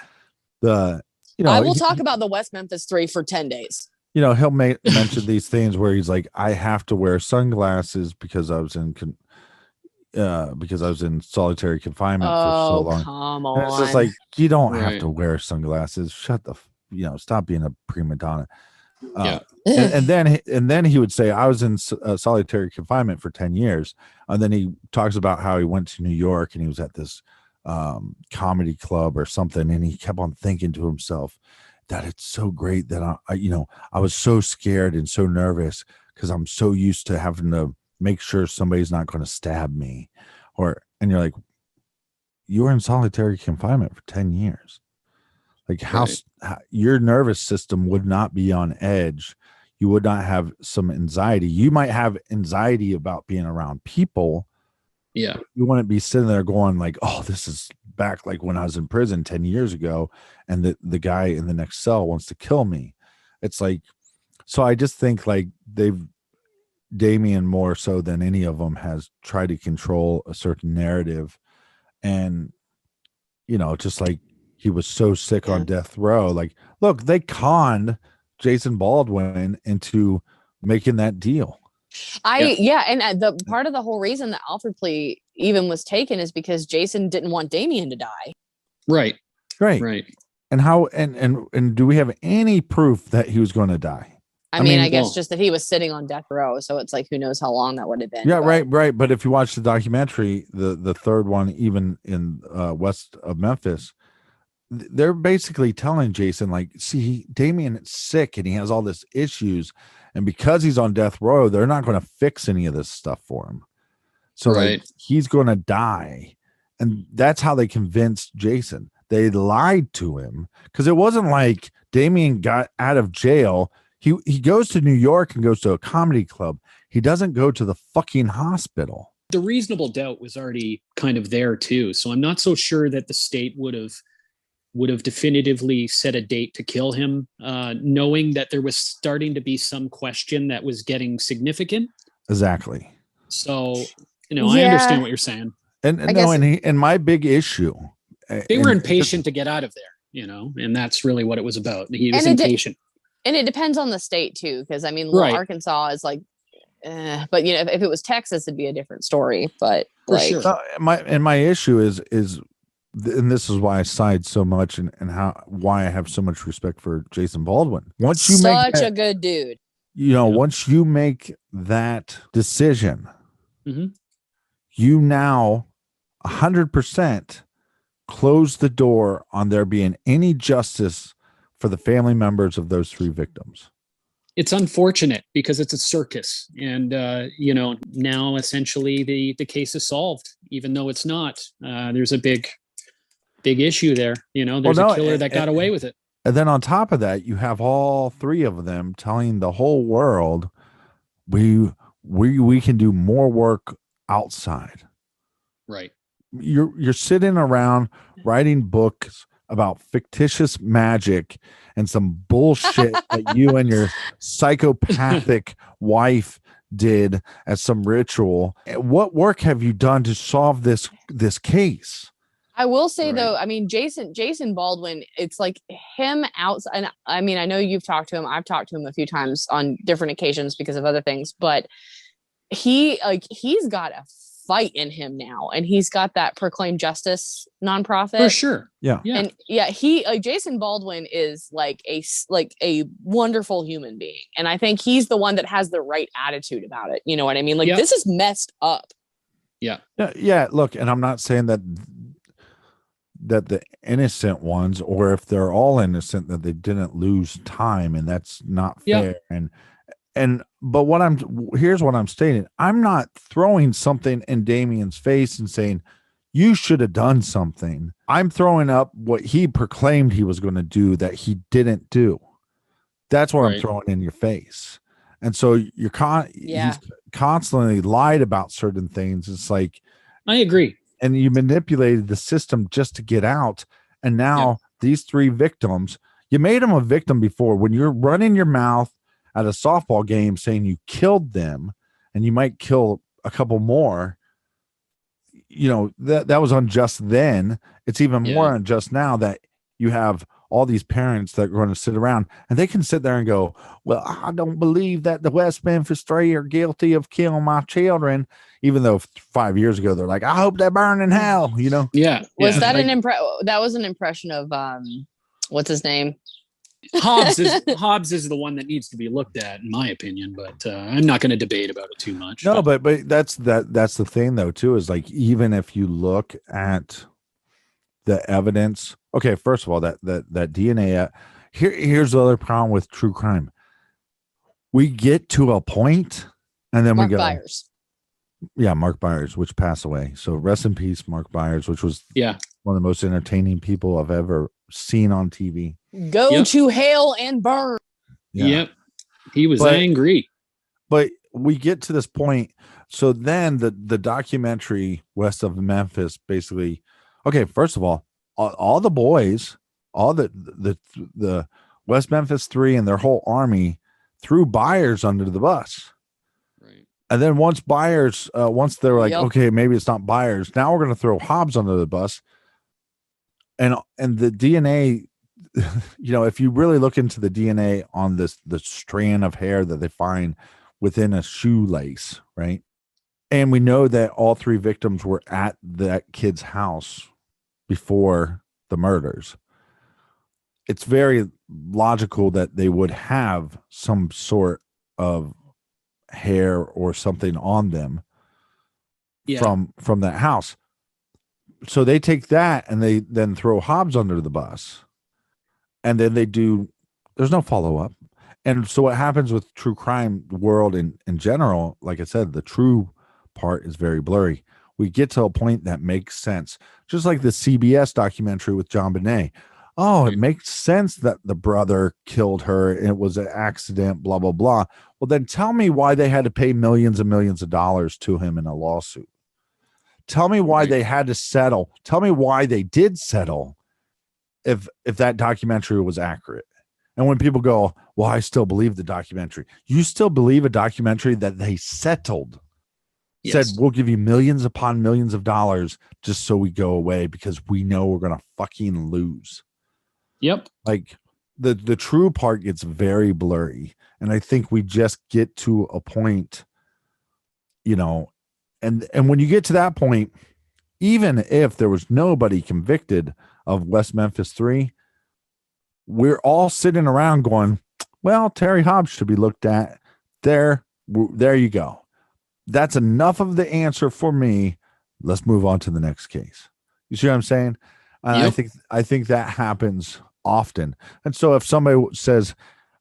I will talk about the West Memphis 3 for 10 days. He'll mention these things where he's like, I have to wear sunglasses because I was in solitary confinement for so long. Come on. And it's just like, you don't have to wear sunglasses. Shut the, stop being a prima donna. And then he would say, I was in solitary confinement for 10 years. And then he talks about how he went to New York and he was at this comedy club or something, and he kept on thinking to himself that it's so great that I was so scared and so nervous because I'm so used to having to make sure somebody's not going to stab me, and you're like, you were in solitary confinement for 10 years. Like how your nervous system would not be on edge. You would not have some anxiety. You might have anxiety about being around people. Yeah. You wouldn't be sitting there going like, oh, this is back like when I was in prison 10 years ago and the guy in the next cell wants to kill me. It's like, so I just think like Damien more so than any of them has tried to control a certain narrative And, just like he was so sick on death row. Like, look, they conned Jason Baldwin into making that deal. And the part of the whole reason the Alfred plea even was taken is because Jason didn't want Damien to die. Right. And how and do we have any proof that he was going to die? I mean, I guess just that he was sitting on death row, so it's like who knows how long that would have been. Yeah, right. But if you watch the documentary, the third one, even in west of Memphis, they're basically telling Jason, like, see, Damien is sick and he has all this issues, and because he's on death row, they're not going to fix any of this stuff for him. So like, he's going to die, and that's how they convinced Jason. They lied to him because it wasn't like Damien got out of jail. He goes to New York and goes to a comedy club. He doesn't go to the fucking hospital. The reasonable doubt was already kind of there too. So I'm not so sure that the state would have definitively set a date to kill him, knowing that there was starting to be some question that was getting significant. Exactly. So, I understand what you're saying. And my big issue, they were impatient to get out of there, and that's really what it was about. He was impatient. And it depends on the state too, because Arkansas is like, but if it was Texas, it'd be a different story. But for sure. My issue is, and this is why I side so much, and why I have so much respect for Jason Baldwin. Once you make a good dude, once you make that decision, you now 100% close the door on there being any justice for the family members of those three victims. It's unfortunate because it's a circus, and now essentially the case is solved, even though it's not. There's a big issue there. There's a killer that got away with it. And then on top of that, you have all three of them telling the whole world, we can do more work outside. Right. You're sitting around writing books about fictitious magic and some bullshit that you and your psychopathic wife did as some ritual. What work have you done to solve this case? I will say though, I mean, Jason Baldwin, it's like him outside. And I mean, I know you've talked to him. I've talked to him a few times on different occasions because of other things, but he's got a fight in him now, and he's got that Proclaim Justice nonprofit for sure. And Jason Baldwin is like a wonderful human being, and I think he's the one that has the right attitude about it. You know what I mean? Like, this is messed up. Yeah. Look, and I'm not saying that the innocent ones, or if they're all innocent, that they didn't lose time, and that's not fair. But here's what I'm stating. I'm not throwing something in Damien's face and saying, you should have done something. I'm throwing up what he proclaimed he was going to do that he didn't do. That's what I'm throwing in your face. And so he's constantly lied about certain things. It's like, I agree. And you manipulated the system just to get out. And now these three victims, you made them a victim before. When you're running your mouth at a softball game saying you killed them and you might kill a couple more, that was unjust then. It's even more unjust now that you have all these parents that are going to sit around and they can sit there and go, well, I don't believe that the West Memphis Three are guilty of killing my children, even though 5 years ago they're like, I hope they burn in hell, Was that that was an impression of what's his name? Hobbs is the one that needs to be looked at, in my opinion, but I'm not going to debate about it too much. No, but that's the thing though too, is like, even if you look at the evidence, okay, first of all, that DNA, here's the other problem with true crime. We get to a point and then Mark Byers. Yeah, Mark Byers, which passed away. So rest in peace, Mark Byers, which was one of the most entertaining people I've ever seen on TV. Go to hell and burn. Yep. He was angry. But we get to this point. So then the documentary West of Memphis basically, okay, first of all the boys, all the West Memphis Three and their whole army threw Byers under the bus. Right. And then once they were like, Yep. okay, maybe it's not Byers. Now we're going to throw Hobbs under the bus. And the DNA, if you really look into the DNA on the strand of hair that they find within a shoelace, right? And we know that all 3 victims were at that kid's house before the murders. It's very logical that they would have some sort of hair or something on them from that house. So they take that and they then throw Hobbs under the bus. And then there's no follow-up. And so what happens with true crime world in general, like I said, the true part is very blurry. We get to a point that makes sense. Just like the CBS documentary with John Bonet. Oh, it makes sense that the brother killed her and it was an accident, blah, blah, blah. Well, then tell me why they had to pay millions and millions of dollars to him in a lawsuit. Tell me why they had to settle. Tell me why they did settle if that documentary was accurate. And when people go, well, I still believe the documentary. You still believe a documentary that they settled? Said, we'll give you millions upon millions of dollars just so we go away because we know we're going to fucking lose. Yep. Like the true part gets very blurry. And I think we just get to a point, and when you get to that point, even if there was nobody convicted of West Memphis 3, we're all sitting around going, well, Terry Hobbs should be looked at. There you go. That's enough of the answer for me. Let's move on to the next case. You see what I'm saying? And yep. I think that happens often. And so if somebody says,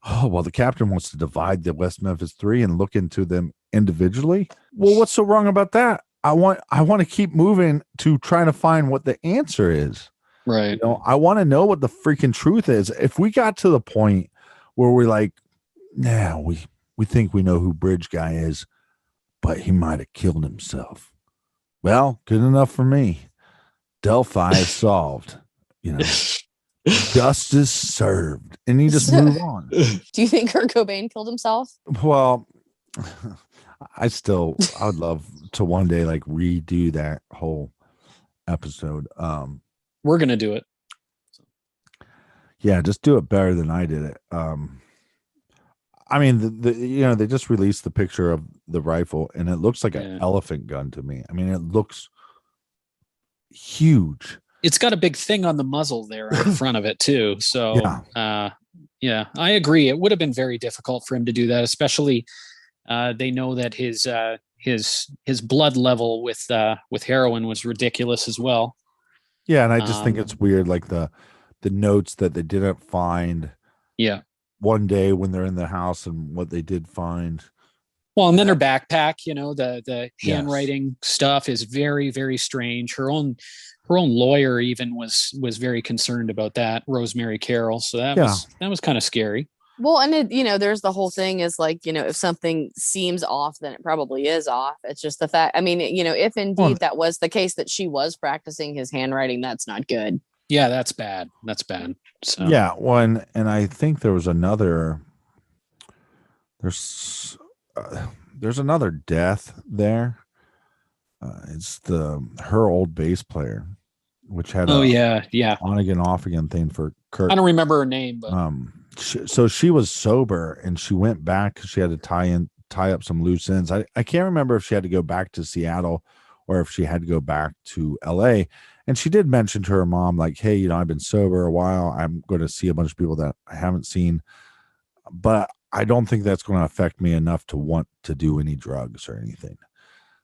oh, well, the captain wants to divide the West Memphis 3 and look into them individually. Well, what's so wrong about that? I want to keep moving to trying to find what the answer is. Right. I want to know what the freaking truth is. If we got to the point where we're like, nah, we think we know who Bridge Guy is, but he might have killed himself. Well, good enough for me. Delphi is solved. Justice served. And you just move on. Do you think Kurt Cobain killed himself? Well, I would love to one day like redo that whole episode. We're gonna do it. Yeah, just do it better than I did it. I mean, they just released the picture of the rifle, and it looks like an elephant gun to me. I mean, it looks huge. It's got a big thing on the muzzle there on the front of it too. So, I agree. It would have been very difficult for him to do that, especially they know that his blood level with heroin was ridiculous as well. Yeah, and I just think it's weird, like the notes that they didn't find. Yeah. One day when they're in the house and what they did find. Well, and then her backpack, the handwriting stuff is very, very strange. Her own lawyer even was very concerned about that, Rosemary Carroll. So that was kind of scary. Well, and there's the whole thing is like, if something seems off, then it probably is off. It's just the fact. I mean, if indeed that was the case that she was practicing his handwriting, that's not good. Yeah, that's bad. That's bad. So yeah, one, and I think there was another. There's another death there. It's her old bass player, which had on again off again thing for Kurt. I don't remember her name, but so she was sober and she went back because she had to tie up some loose ends. I can't remember if she had to go back to Seattle or if she had to go back to LA. And she did mention to her mom, like, hey, I've been sober a while. I'm going to see a bunch of people that I haven't seen, but I don't think that's going to affect me enough to want to do any drugs or anything.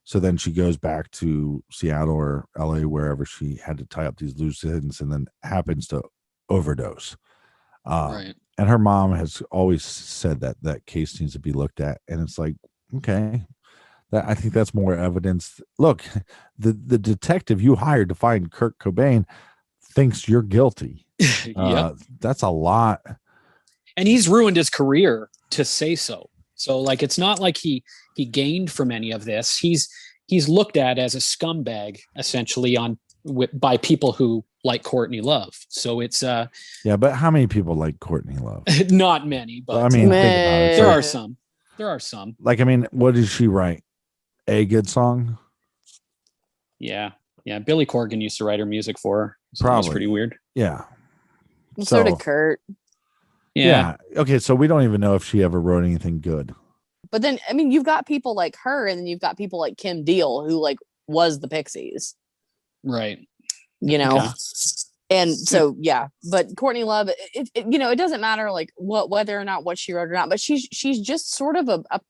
So then she goes back to Seattle or LA, wherever she had to tie up these loose ends, and then happens to overdose. Right. And her mom has always said that case needs to be looked at. And it's like, okay, I think that's more evidence. Look, the detective you hired to find Kurt Cobain thinks you're guilty. That's a lot. And he's ruined his career to say so. So like, it's not like he gained from any of this. He's looked at as a scumbag essentially by people who like Courtney Love. So it's but how many people like Courtney Love? Not many, but I mean, think about it. There are some. There are some. Like, I mean, what did she write? a good song. Yeah. Billy Corgan used to write her music for her. So Probably. It was pretty weird. Yeah. So did Kurt. Yeah. Okay, so we don't even know if she ever wrote anything good. But then, I mean, you've got people like her, and then you've got people like Kim Deal, who like was the Pixies. Right. You know? Okay. And so, yeah, but Courtney Love, it doesn't matter like whether or not what she wrote or not, but she's just sort of a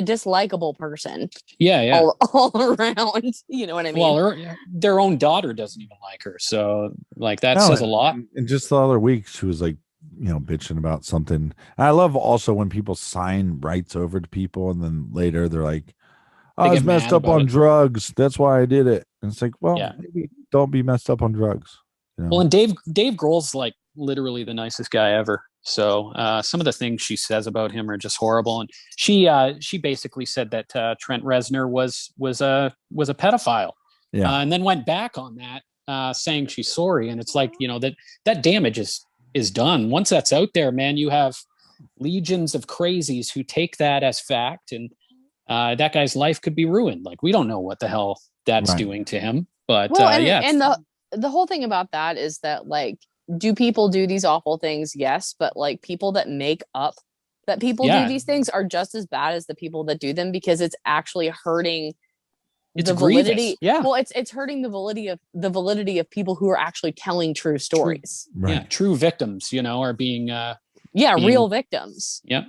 dislikable person. Yeah. All around. You know what I mean? Well, their own daughter doesn't even like her. So like that says a lot. And just the other week, she was like, bitching about something. I love also when people sign rights over to people and then later they're like, I was messed up on drugs. That's why I did it. And it's like, well, maybe don't be messed up on drugs. Well, and Dave Grohl's like literally the nicest guy ever. So some of the things she says about him are just horrible. And she basically said that Trent Reznor was a pedophile. Yeah. And then went back on that, saying she's sorry. And it's like, that damage is done. Once that's out there, man, you have legions of crazies who take that as fact, and that guy's life could be ruined. Like, we don't know what the hell that's doing to him. But and the whole thing about that is that, like, do people do these awful things? Yes, but like people that make up that people do these things are just as bad as the people that do them, because it's actually hurting the validity. Yeah. Well, it's hurting the validity of people who are actually telling true stories. True. Right. Yeah, true victims, are being real victims. Yep.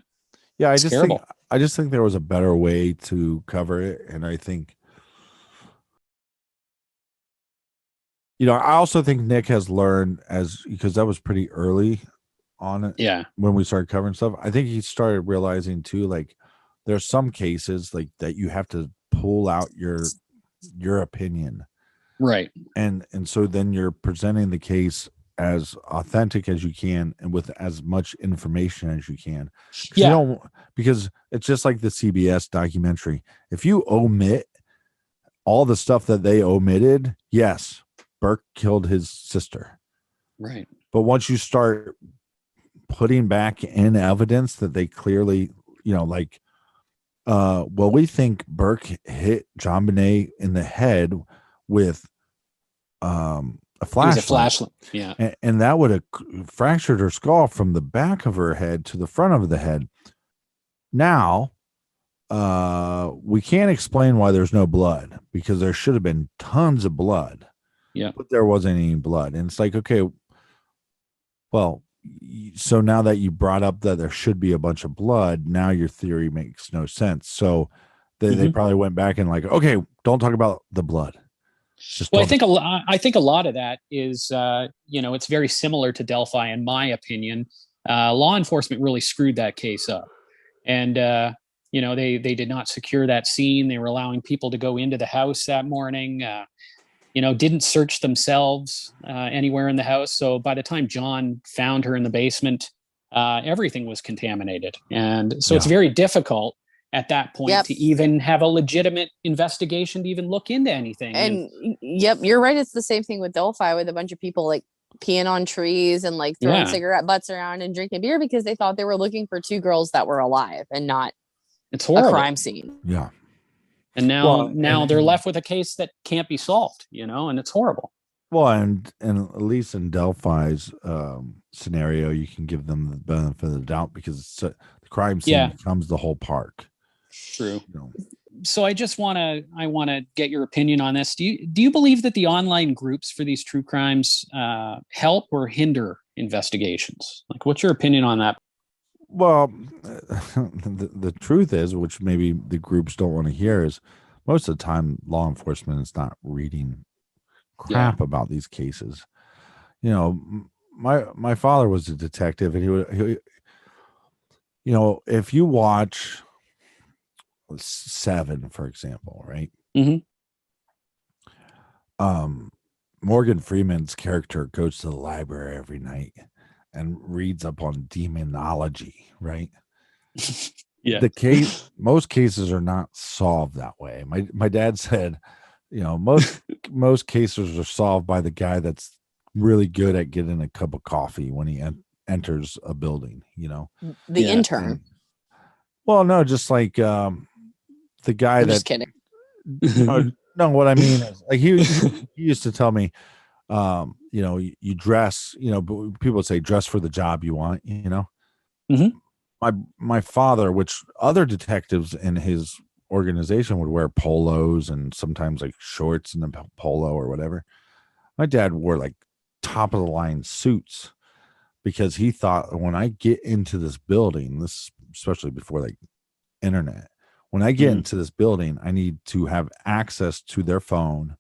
Yeah, I just think there was a better way to cover it, and I think I also think Nick has learned because that was pretty early on it. Yeah. When we started covering stuff, I think he started realizing too, like there's some cases like that you have to pull out your opinion. Right. And so then you're presenting the case as authentic as you can and with as much information as you can. Yeah. Because it's just like the CBS documentary. If you omit all the stuff that they omitted, yes, Burke killed his sister. Right. But once you start putting back in evidence that they clearly, we think Burke hit JonBenet in the head with a flashlight. Yeah. And that would have fractured her skull from the back of her head to the front of the head. Now, we can't explain why there's no blood, because there should have been tons of blood. Yeah. But there wasn't any blood. And it's like, okay, well, so now that you brought up that there should be a bunch of blood, now your theory makes no sense. So they probably went back and like, okay, don't talk about the blood. I think a lot of that is, it's very similar to Delphi, in my opinion. Law enforcement really screwed that case up. And, they did not secure that scene. They were allowing people to go into the house that morning. Didn't search themselves anywhere in the house. So by the time John found her in the basement, everything was contaminated. And so it's very difficult at that point to even have a legitimate investigation to even look into anything. And you're right. It's the same thing with Delphi, with a bunch of people like peeing on trees and like throwing cigarette butts around and drinking beer because they thought they were looking for two girls that were alive and not a crime scene. Yeah. And now they're left with a case that can't be solved, and it's horrible. Well, and at least in Delphi's scenario, you can give them the benefit of the doubt because the crime scene becomes the whole park. True. So I want to get your opinion on this. Do you believe that the online groups for these true crimes help or hinder investigations? Like, what's your opinion on that? Well, the truth is, which maybe the groups don't want to hear, is most of the time law enforcement is not reading crap about these cases. My father was a detective, and he if you watch Seven, for example, right? Mm-hmm. Morgan Freeman's character goes to the library every night and reads up on demonology, right? Yeah. Most cases are not solved that way. My dad said, most cases are solved by the guy that's really good at getting a cup of coffee when he enters a building, The intern. Well, no, just like the guy I'm that just kidding. no, what I mean is like he used to tell me, you dress, but people would say dress for the job you want, Mm-hmm. My father, which other detectives in his organization would wear polos and sometimes like shorts and the polo or whatever. My dad wore like top of the line suits because he thought when I get into this building, this especially before like internet, when I get into this building, I need to have access to their phone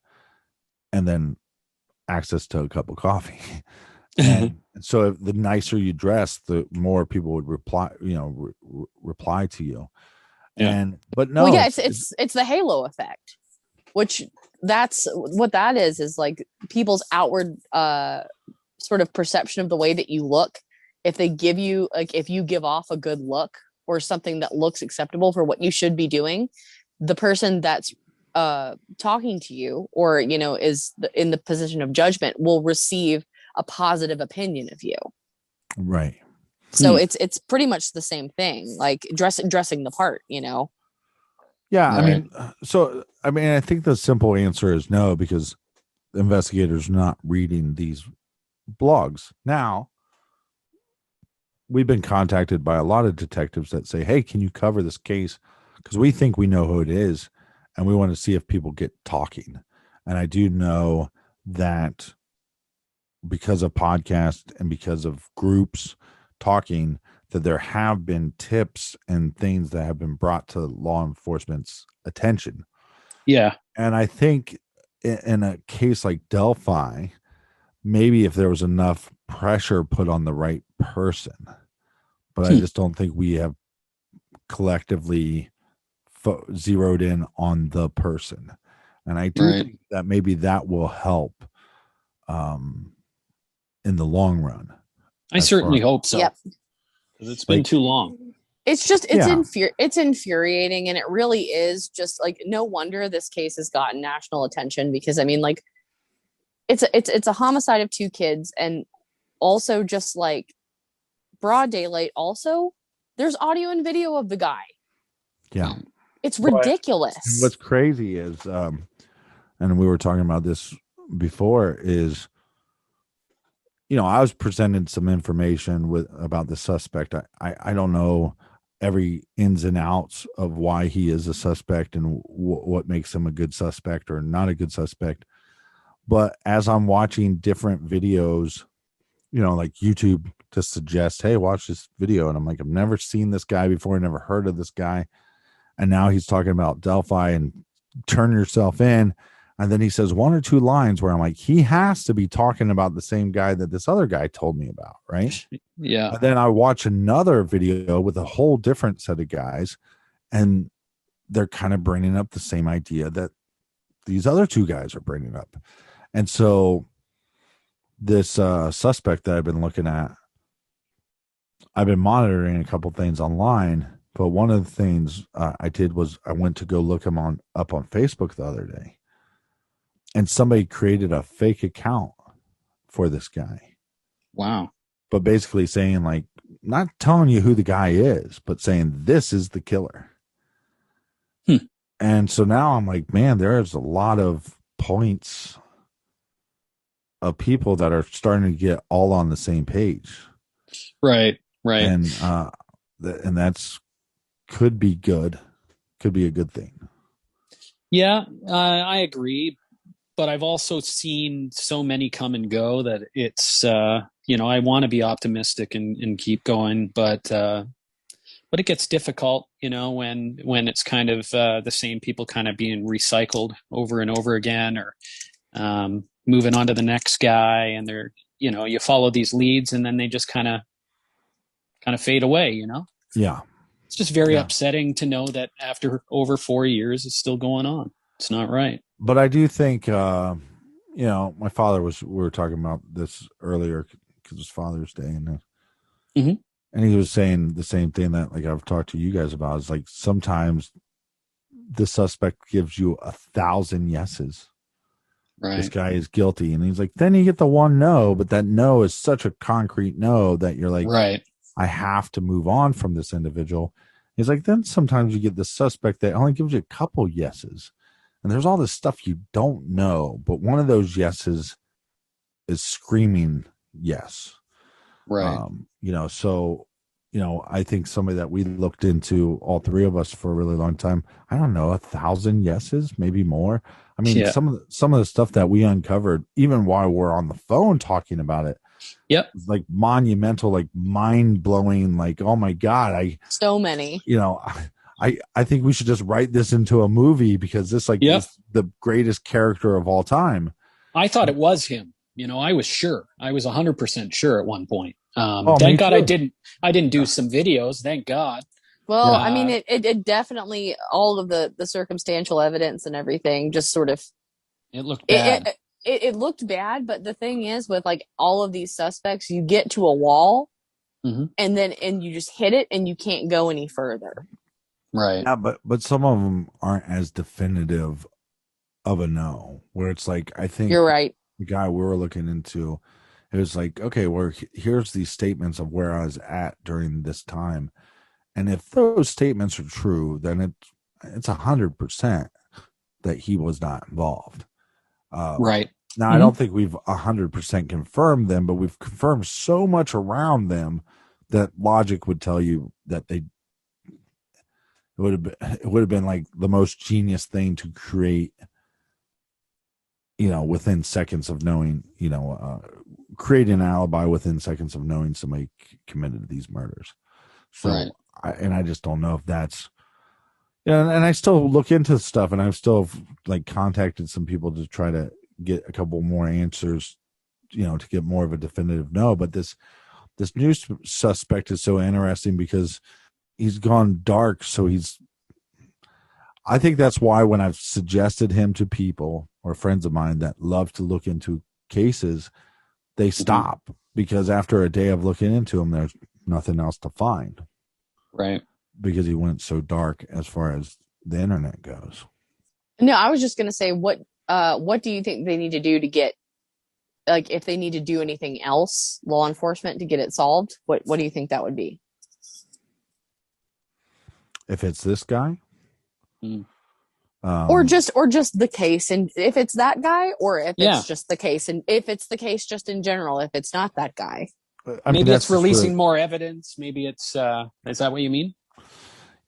and then access to a cup of coffee. And so the nicer you dress, the more people would reply, reply to you. Yeah. But no, well, yeah, it's the halo effect, which that's what that is like people's outward sort of perception of the way that you look. If they give you if you give off a good look or something that looks acceptable for what you should be doing, the person that's talking to you or is in the position of judgment will receive a positive opinion of you. Right. So it's pretty much the same thing, like dressing the part, Yeah, right. I think the simple answer is no, because the investigators are not reading these blogs. Now, we've been contacted by a lot of detectives that say, hey, can you cover this case? Because we think we know who it is, and we want to see if people get talking. And I do know that because of podcasts and because of groups talking, that there have been tips and things that have been brought to law enforcement's attention. Yeah. And I think in a case like Delphi, maybe if there was enough pressure put on the right person, but I just don't think we have collectively zeroed in on the person. And I do think that maybe that will help in the long run. I certainly hope so. Yep. Because it's been too long. It's just it's infuriating, and it really is just like no wonder this case has gotten national attention, because I mean, like it's a homicide of two kids, and also just like broad daylight. Also, there's audio and video of the guy. Yeah, it's ridiculous. What's crazy is, and we were talking about this before, is I was presented some information about the suspect. I don't know every ins and outs of why he is a suspect and what makes him a good suspect or not a good suspect. But as I'm watching different videos, like YouTube to suggest, hey, watch this video. And I'm like, I've never seen this guy before. I never heard of this guy. And now he's talking about Delphi and turn yourself in. And then he says one or two lines where I'm like, he has to be talking about the same guy that this other guy told me about, right? Yeah. And then I watch another video with a whole different set of guys, and they're kind of bringing up the same idea that these other two guys are bringing up. And so this suspect that I've been looking at, I've been monitoring a couple things online, but one of the things I did was I went to go look him up on Facebook the other day. And somebody created a fake account for this guy. Wow. But basically saying, like, not telling you who the guy is, but saying this is the killer. And so now I'm like, man, there's a lot of points of people that are starting to get all on the same page. Right. And that's could be good. Could be a good thing. Yeah, I agree. But I've also seen so many come and go that it's, I want to be optimistic and keep going, but it gets difficult, when it's kind of the same people kind of being recycled over and over again, or moving on to the next guy, and they're, you follow these leads and then they just kind of fade away, Yeah. It's just very upsetting to know that after over 4 years, it's still going on. It's not right. But I do think, my father we were talking about this earlier because it's Father's Day, and he was saying the same thing that like I've talked to you guys about. Is like sometimes the suspect gives you 1,000 yeses. Right. This guy is guilty. And he's like, then you get the one no, but that no is such a concrete no that you're like, right. I have to move on from this individual. He's like, then sometimes you get the suspect that only gives you a couple yeses. And there's all this stuff you don't know, but one of those yeses is screaming yes. Right. So, I think somebody that we looked into, all three of us, for a really long time, I don't know, 1,000 yeses, maybe more. I mean, some of the stuff that we uncovered, even while we're on the phone talking about it, was like monumental, like mind blowing, like, oh my God, so many. I think we should just write this into a movie because this is the greatest character of all time. I thought it was him. I was sure. I was 100% sure at one point. Thank God too. I didn't do some videos. Thank God. Well, I mean, it definitely, all of the circumstantial evidence and everything just sort of. It looked bad. It looked bad, but the thing is, with like all of these suspects, you get to a wall, and you just hit it, and you can't go any further. Right. Yeah, but some of them aren't as definitive of a no. Where it's like, I think you're right. The guy we were looking into, it was like, okay, well, here's these statements of where I was at during this time, and if those statements are true, then it's 100% that he was not involved. Right. Now, I don't think we've 100% confirmed them, but we've confirmed so much around them that logic would tell you that it would have been like the most genius thing to create. Within seconds of knowing, create an alibi within seconds of knowing somebody committed these murders. So, right. I just don't know if that's, and I still look into stuff, and I've still like contacted some people to try to get a couple more answers, to get more of a definitive no. But this new suspect is so interesting because he's gone dark. So I think that's why when I've suggested him to people or friends of mine that love to look into cases, they stop because after a day of looking into them, there's nothing else to find. Right. Because he went so dark as far as the internet goes. No, I was just going to say, what do you think they need to do to get, like, if they need to do anything else, law enforcement, to get it solved? What do you think that would be? If it's this guy? Or just the case, and if it's that guy, or if it's just the case, and if it's the case just in general, if it's not that guy. Maybe it's releasing more evidence. Maybe it's is that what you mean?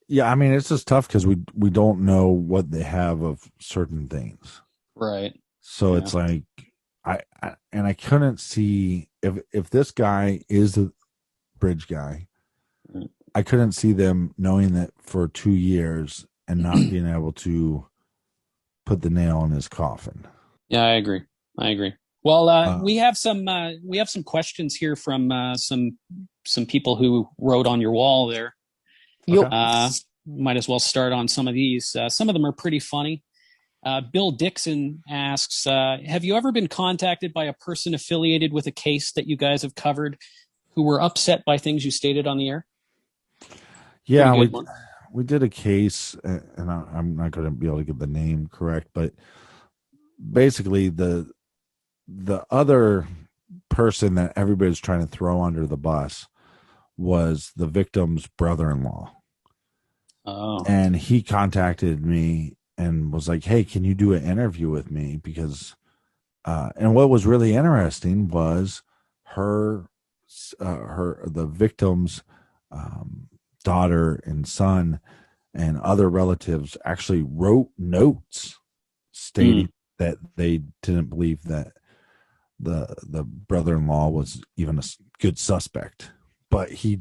Yeah, I mean, it's just tough because we don't know what they have of certain things. Right. So it's like I couldn't see if this guy is the bridge guy, I couldn't see them knowing that for 2 years and not being able to put the nail in his coffin. Yeah, I agree. Well, we have some questions here from some people who wrote on your wall there. Okay. Might as well start on some of these. Some of them are pretty funny. Bill Dixon asks, have you ever been contacted by a person affiliated with a case that you guys have covered who were upset by things you stated on the air? Yeah, we did a case, and I'm not going to be able to get the name correct, but basically the other person that everybody's trying to throw under the bus was the victim's brother-in-law. Oh. And he contacted me and was like, hey, can you do an interview with me? Because and what was really interesting was the victim's daughter and son and other relatives actually wrote notes stating that they didn't believe that the brother-in-law was even a good suspect, but he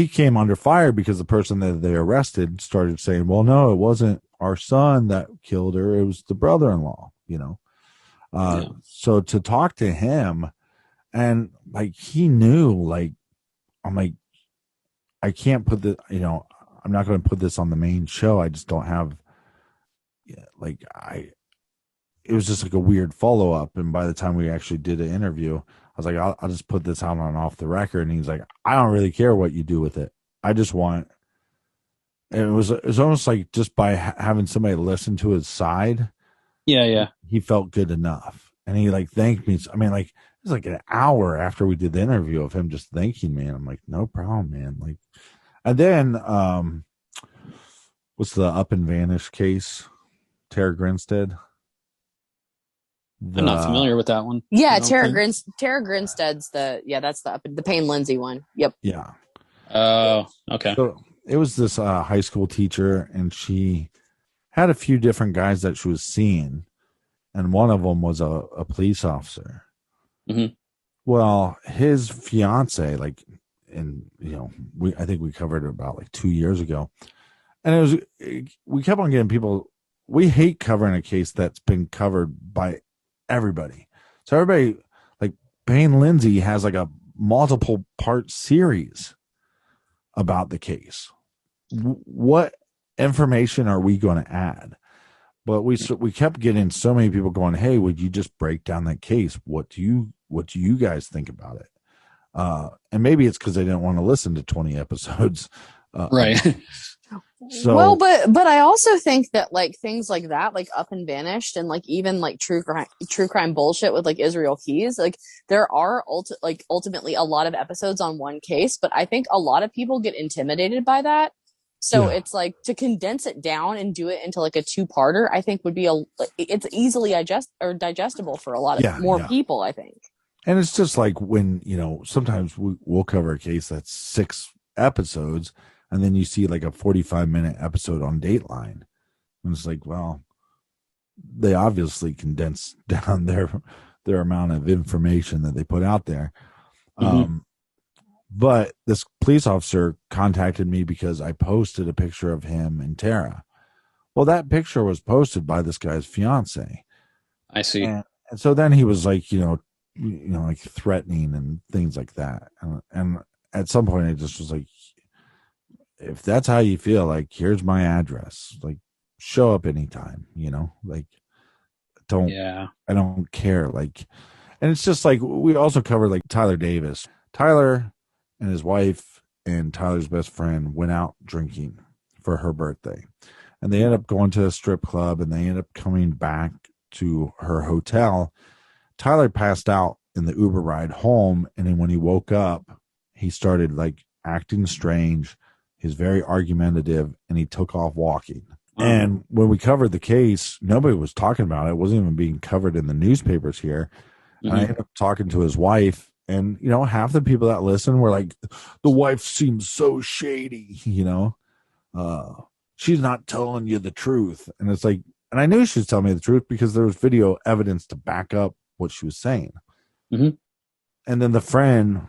came under fire because the person that they arrested started saying, well, no, it wasn't our son that killed her, it was the brother-in-law, so to talk to him, and like he knew, like I'm like, I can't put I'm not going to put this on the main show. I just don't have, it was just like a weird follow up. And by the time we actually did an interview, I was like, I'll just put this out on off the record. And he's like, I don't really care what you do with it. I just want, and it was almost like just by having somebody listen to his side. Yeah. He felt good enough. And he like thanked me. I mean, like, it was like an hour after we did the interview of him just thanking me. And I'm like, no problem, man. Like, And then, what's the Up and Vanish case? Tara Grinstead. I'm not familiar with that one. Yeah, Tara Grinstead's that's the Payne Lindsay one. Yep. Yeah. Oh, okay. So it was this high school teacher, and she had a few different guys that she was seeing, and one of them was a police officer. Mm-hmm. Well, his fiance, I think we covered it about like 2 years ago, and we kept on getting people. We hate covering a case that's been covered by everybody. So everybody, like Payne Lindsay, has like a multiple part series about the case. What information are we going to add? But we kept getting so many people going, hey, would you just break down that case? What do you guys think about it? And maybe it's because they didn't want to listen to 20 episodes. Right. So, well, but I also think that like things like that, like Up and Vanished, and like even like true crime bullshit with like Israel Keys, like there are ultimately a lot of episodes on one case, but I think a lot of people get intimidated by that. So it's like to condense it down and do it into like a 2-parter, I think would be it's easily digestible for a lot of more people, I think. And it's just like when, sometimes we'll cover a case that's 6 episodes, and then you see like a 45-minute episode on Dateline. And it's like, well, they obviously condensed down their amount of information that they put out there. Mm-hmm. But this police officer contacted me because I posted a picture of him and Tara. Well, that picture was posted by this guy's fiance. I see. And so then he was like, like threatening and things like that. And at some point I just was like, if that's how you feel, like, here's my address, like, show up anytime, like, I don't care. Like, and it's just like, we also covered like Tyler Davis. Tyler and his wife and Tyler's best friend went out drinking for her birthday, and they ended up going to a strip club, and they ended up coming back to her hotel. Tyler passed out in the Uber ride home, and then when he woke up, he started like acting strange. He's very argumentative, and he took off walking. And when we covered the case, nobody was talking about it. It wasn't even being covered in the newspapers here. Mm-hmm. And I ended up talking to his wife, and, half the people that listen were like, the wife seems so shady, she's not telling you the truth. And it's like, and I knew she was telling me the truth because there was video evidence to back up what she was saying. Mm-hmm. And then the friend,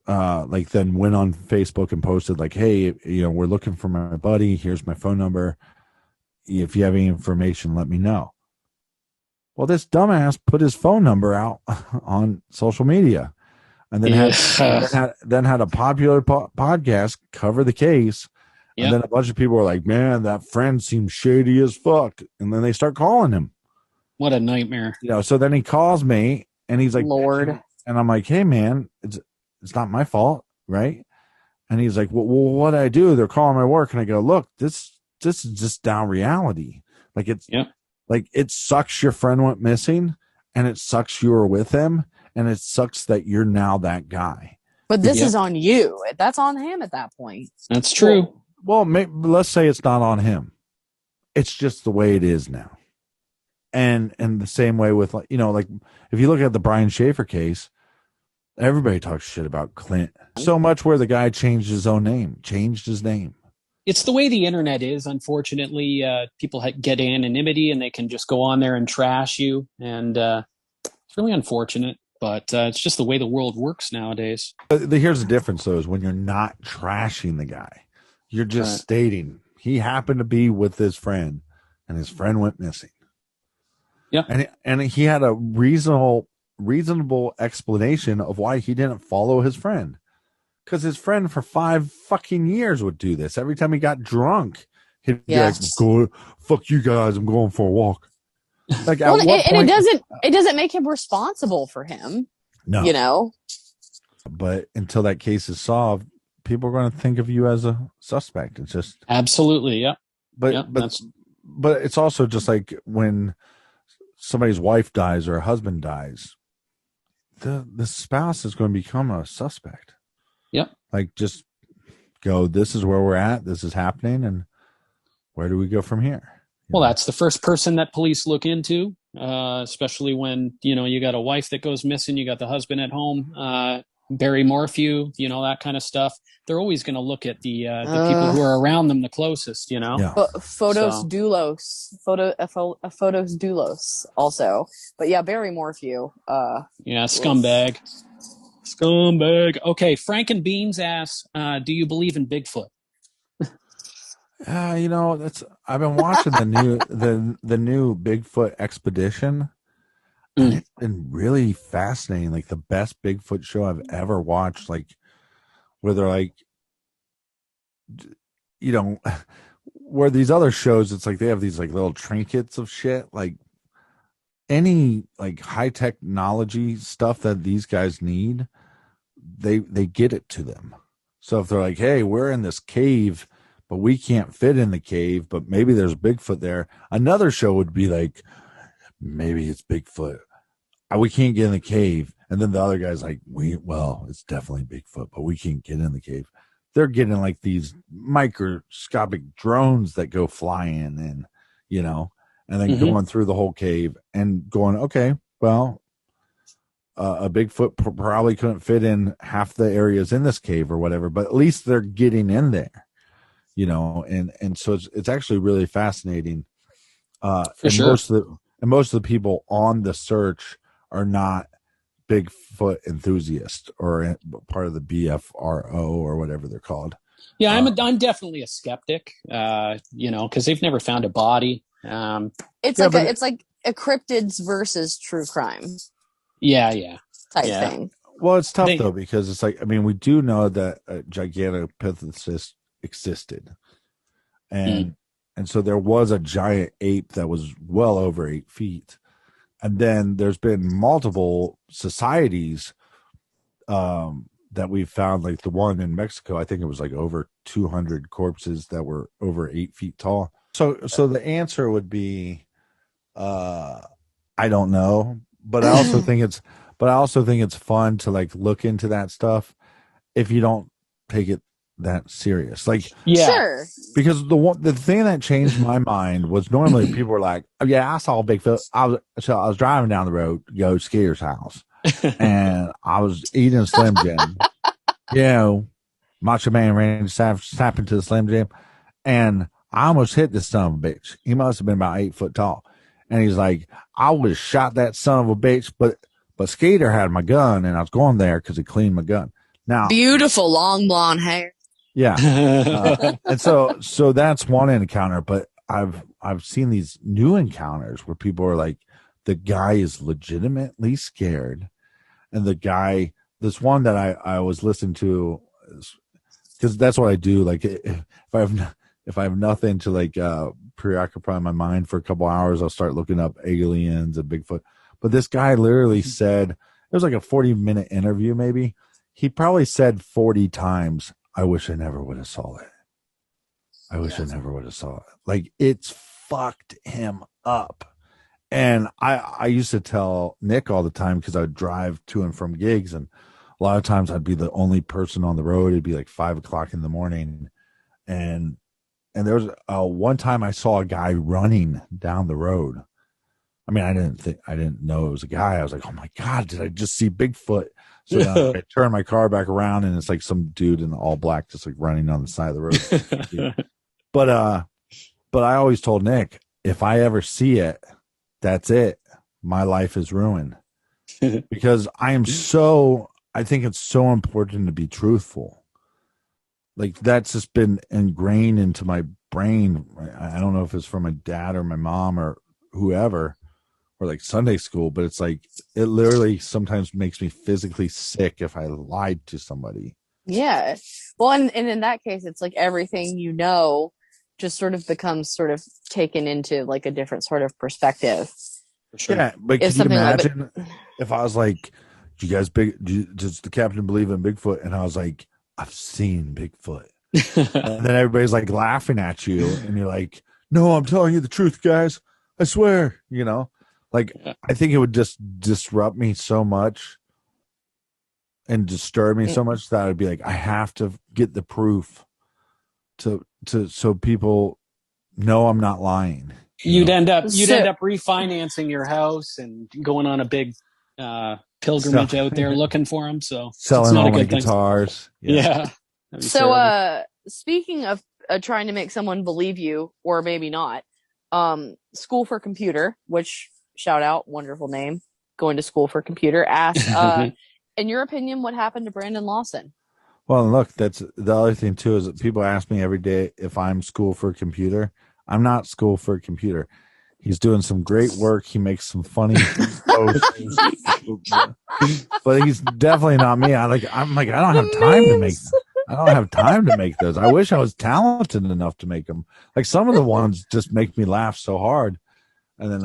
then went on Facebook and posted like, hey, we're looking for my buddy. Here's my phone number. If you have any information, let me know. Well, this dumbass put his phone number out on social media, and then had a popular podcast cover the case. Yep. And then a bunch of people were like, man, that friend seems shady as fuck. And then they start calling him. What a nightmare. So then he calls me, and he's like, Lord. And I'm like, hey, man, it's not my fault, right? And he's like, well, what I do? They're calling my work. And I go, look, this is just down reality. Like, like, it sucks your friend went missing, and it sucks you were with him, and it sucks that you're now that guy. But this is on you. That's on him at that point. That's true. Well, let's say it's not on him. It's just the way it is now. And the same way with, like, if you look at the Brian Schaefer case, everybody talks shit about Clint so much where the guy changed his name. It's the way the internet is, unfortunately. People get anonymity, and they can just go on there and trash you. And it's really unfortunate, but it's just the way the world works nowadays. Here's the difference, though, is when you're not trashing the guy. You're just stating he happened to be with his friend, and his friend went missing. Yeah. And he had a reasonable explanation of why he didn't follow his friend, because his friend for 5 fucking years would do this. Every time he got drunk, he'd be like, "Go fuck you guys, I'm going for a walk." Like, it doesn't make him responsible for him. No, but until that case is solved, people are going to think of you as a suspect. It's just absolutely, yeah. But it's also just like when somebody's wife dies or a husband dies, the spouse is going to become a suspect. Yep. Like, just go, this is where we're at, this is happening, and where do we go from here? Well, that's the first person that police look into, especially when, you got a wife that goes missing, you got the husband at home, Barry Morphew, that kind of stuff. They're always going to look at the people who are around them the closest, Yeah. Photos doulos. Photos doulos also. But yeah, Barry Morphew. Yeah, scumbag. Scumbag. Okay, Frank and Beans asks, do you believe in Bigfoot? I've been watching the new Bigfoot expedition, and it's been really fascinating. Like the best Bigfoot show I've ever watched. Like where they're like, where these other shows, it's like they have these like little trinkets of shit, like any like high technology stuff that these guys need, they get it to them. So if they're like, hey, we're in this cave, but we can't fit in the cave, but maybe there's Bigfoot there. Another show would be like, maybe it's Bigfoot. We can't get in the cave. And then the other guy's like, it's definitely Bigfoot, but we can't get in the cave. They're getting like these microscopic drones that go flying and, and then going through the whole cave and going, okay, well, a Bigfoot probably couldn't fit in half the areas in this cave or whatever, but at least they're getting in there. And so it's actually really fascinating. For sure. Most of the people on the search are not Bigfoot enthusiasts or part of the BFRO or whatever they're called. Yeah, I'm definitely a skeptic. Because they've never found a body. It's like a cryptids versus true crime. Yeah. Type thing. Well, it's tough though, because it's like, we do know that a Gigantopithecus existed, and so there was a giant ape that was well over 8 feet, and then there's been multiple societies that we've found, like the one in Mexico. I think it was like over 200 corpses that were over 8 feet tall. So the answer would be, I don't know, but I also think it's fun to like look into that stuff if you don't take it that serious. Like, yeah, sure. Because the thing that changed my mind was normally people were like, oh, yeah, I saw Bigfoot. I was driving down the road to go to Skeeter's house, and I was eating a Slim Jim. Macho Man ran snap into the Slim Jim, and I almost hit this son of a bitch. He must have been about 8 foot tall. And he's like, I would have shot that son of a bitch, but Skeeter had my gun, and I was going there because he cleaned my gun. Now, beautiful long blonde hair. Yeah. And so that's one encounter, but I've seen these new encounters where people are like, the guy is legitimately scared. And this one that I was listening to, because that's what I do. Like if I have nothing to like preoccupy my mind for a couple hours, I'll start looking up aliens and Bigfoot. But this guy literally said, it was like a 40-minute interview maybe. He probably said 40 times, I wish I never would have saw it. I wish I never would have saw it. Like, it's fucked him up. And I used to tell Nick all the time, because I would drive to and from gigs, and a lot of times I'd be the only person on the road. It'd be like 5 o'clock in the morning. And there was one time I saw a guy running down the road. I didn't know it was a guy. I was like, oh my God, did I just see Bigfoot? So I turn my car back around, and it's like some dude in all black, just like running on the side of the road. But I always told Nick, if I ever see it, that's it. My life is ruined, because I think it's so important to be truthful. Like, that's just been ingrained into my brain. I don't know if it's from my dad or my mom or whoever, or like Sunday school, but it's like, it literally sometimes makes me physically sick if I lied to somebody. Yeah. Well, and in that case, it's like everything just sort of becomes sort of taken into like a different sort of perspective. For sure. Yeah, but can you imagine if I was like, does the captain believe in Bigfoot? And I was like, I've seen Bigfoot. And then everybody's like laughing at you, and you're like, no, I'm telling you the truth, guys. I swear, Like, I think it would just disrupt me so much and disturb me so much that I'd be like, I have to get the proof. so people know I'm not lying. You'd end up refinancing your house and going on a big pilgrimage out there looking for them. So selling it's not all a good my thing. guitars. Yeah. So speaking of trying to make someone believe you, or maybe not, School for Computer, which shout out, wonderful name, going to School for Computer, asked, in your opinion, what happened to Brandon Lawson? Well, look, that's the other thing too, is that people ask me every day if I'm School for Computer. I'm not School for Computer. He's doing some great work. He makes some funny posts, but he's definitely not me. I don't have time to make. I don't have time to make those. I wish I was talented enough to make them. Like some of the ones just make me laugh so hard. And then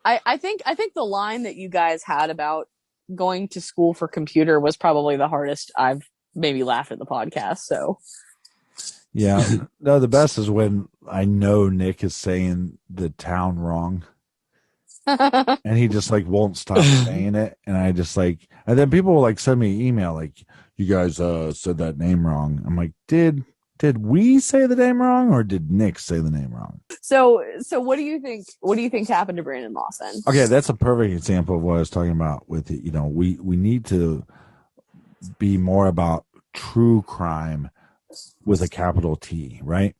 I think the line that you guys had about going to School for Computer was probably the hardest I've maybe laughed at the podcast. So yeah, no, the best is when I know Nick is saying the town wrong. And he just like won't stop saying it, and I just like, and then people will like send me an email like, you guys said that name wrong. I'm like, did we say the name wrong, or did Nick say the name wrong? So what do you think happened to Brandon Lawson? Okay, that's a perfect example of what I was talking about with it. You know, we need to be more about true crime with a capital T, right?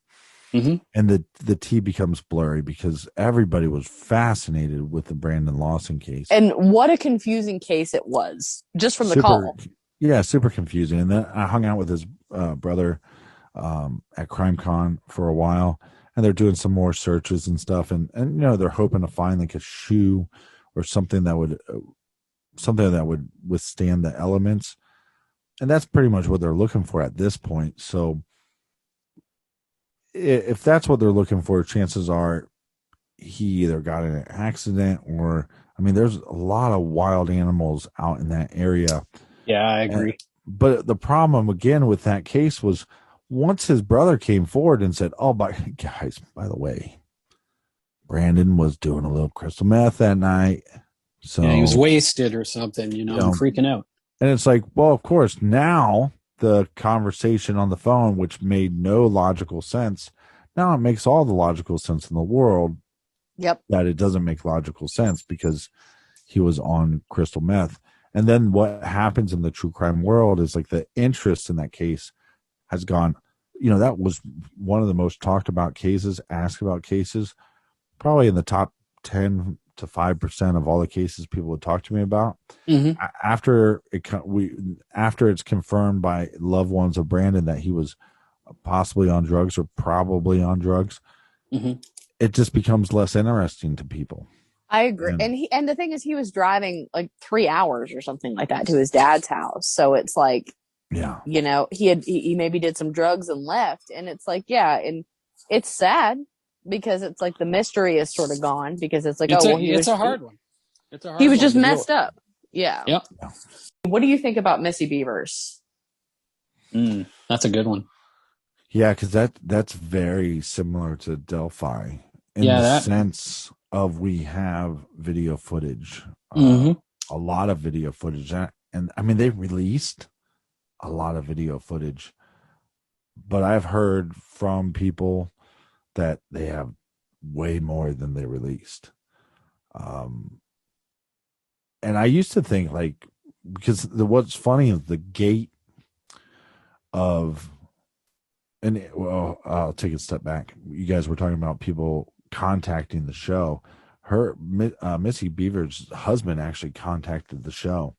Mm-hmm. And the T becomes blurry because everybody was fascinated with the Brandon Lawson case. And what a confusing case it was, just from the call. Yeah, super confusing. And then I hung out with his brother at CrimeCon for a while, and they're doing some more searches and stuff. And you know, they're hoping to find like a shoe or something that would withstand the elements. And that's pretty much what they're looking for at this point. So if that's what they're looking for, chances are he either got in an accident or, I mean, there's a lot of wild animals out in that area. Yeah, I agree. But the problem again with that case was once his brother came forward and said, oh, by the way, Brandon was doing a little crystal meth that night. So yeah, he was wasted or something, you know, I'm freaking out. And it's like, well, of course, now the conversation on the phone, which made no logical sense, now it makes all the logical sense in the world. Yep. That it doesn't make logical sense because he was on crystal meth. And then what happens in the true crime world is like the interest in that case has gone, you know, that was one of the most talked about cases, asked about cases, probably in the top 10 to 5% of all the cases people would talk to me about. Mm-hmm. After it's confirmed by loved ones of Brandon that he was possibly on drugs or probably on drugs, mm-hmm. it just becomes less interesting to people. I agree. And the thing is, he was driving like 3 hours or something like that to his dad's house. So it's like, yeah, you know, he maybe did some drugs and left. And it's like, yeah. And it's sad because it's like the mystery is sort of gone because it's like, it's a hard one. He was just messed up. Yeah. Yep. What do you think about Missy Beavers? That's a good one. Yeah, because that's very similar to Delphi in the sense of we have video footage, a lot of video footage, and I mean they released a lot of video footage, but I've heard from people that they have way more than they released. And I used to think like, because what's funny is the gate of, and well, I'll take a step back. You guys were talking about people contacting the show. Missy Beaver's husband actually contacted the show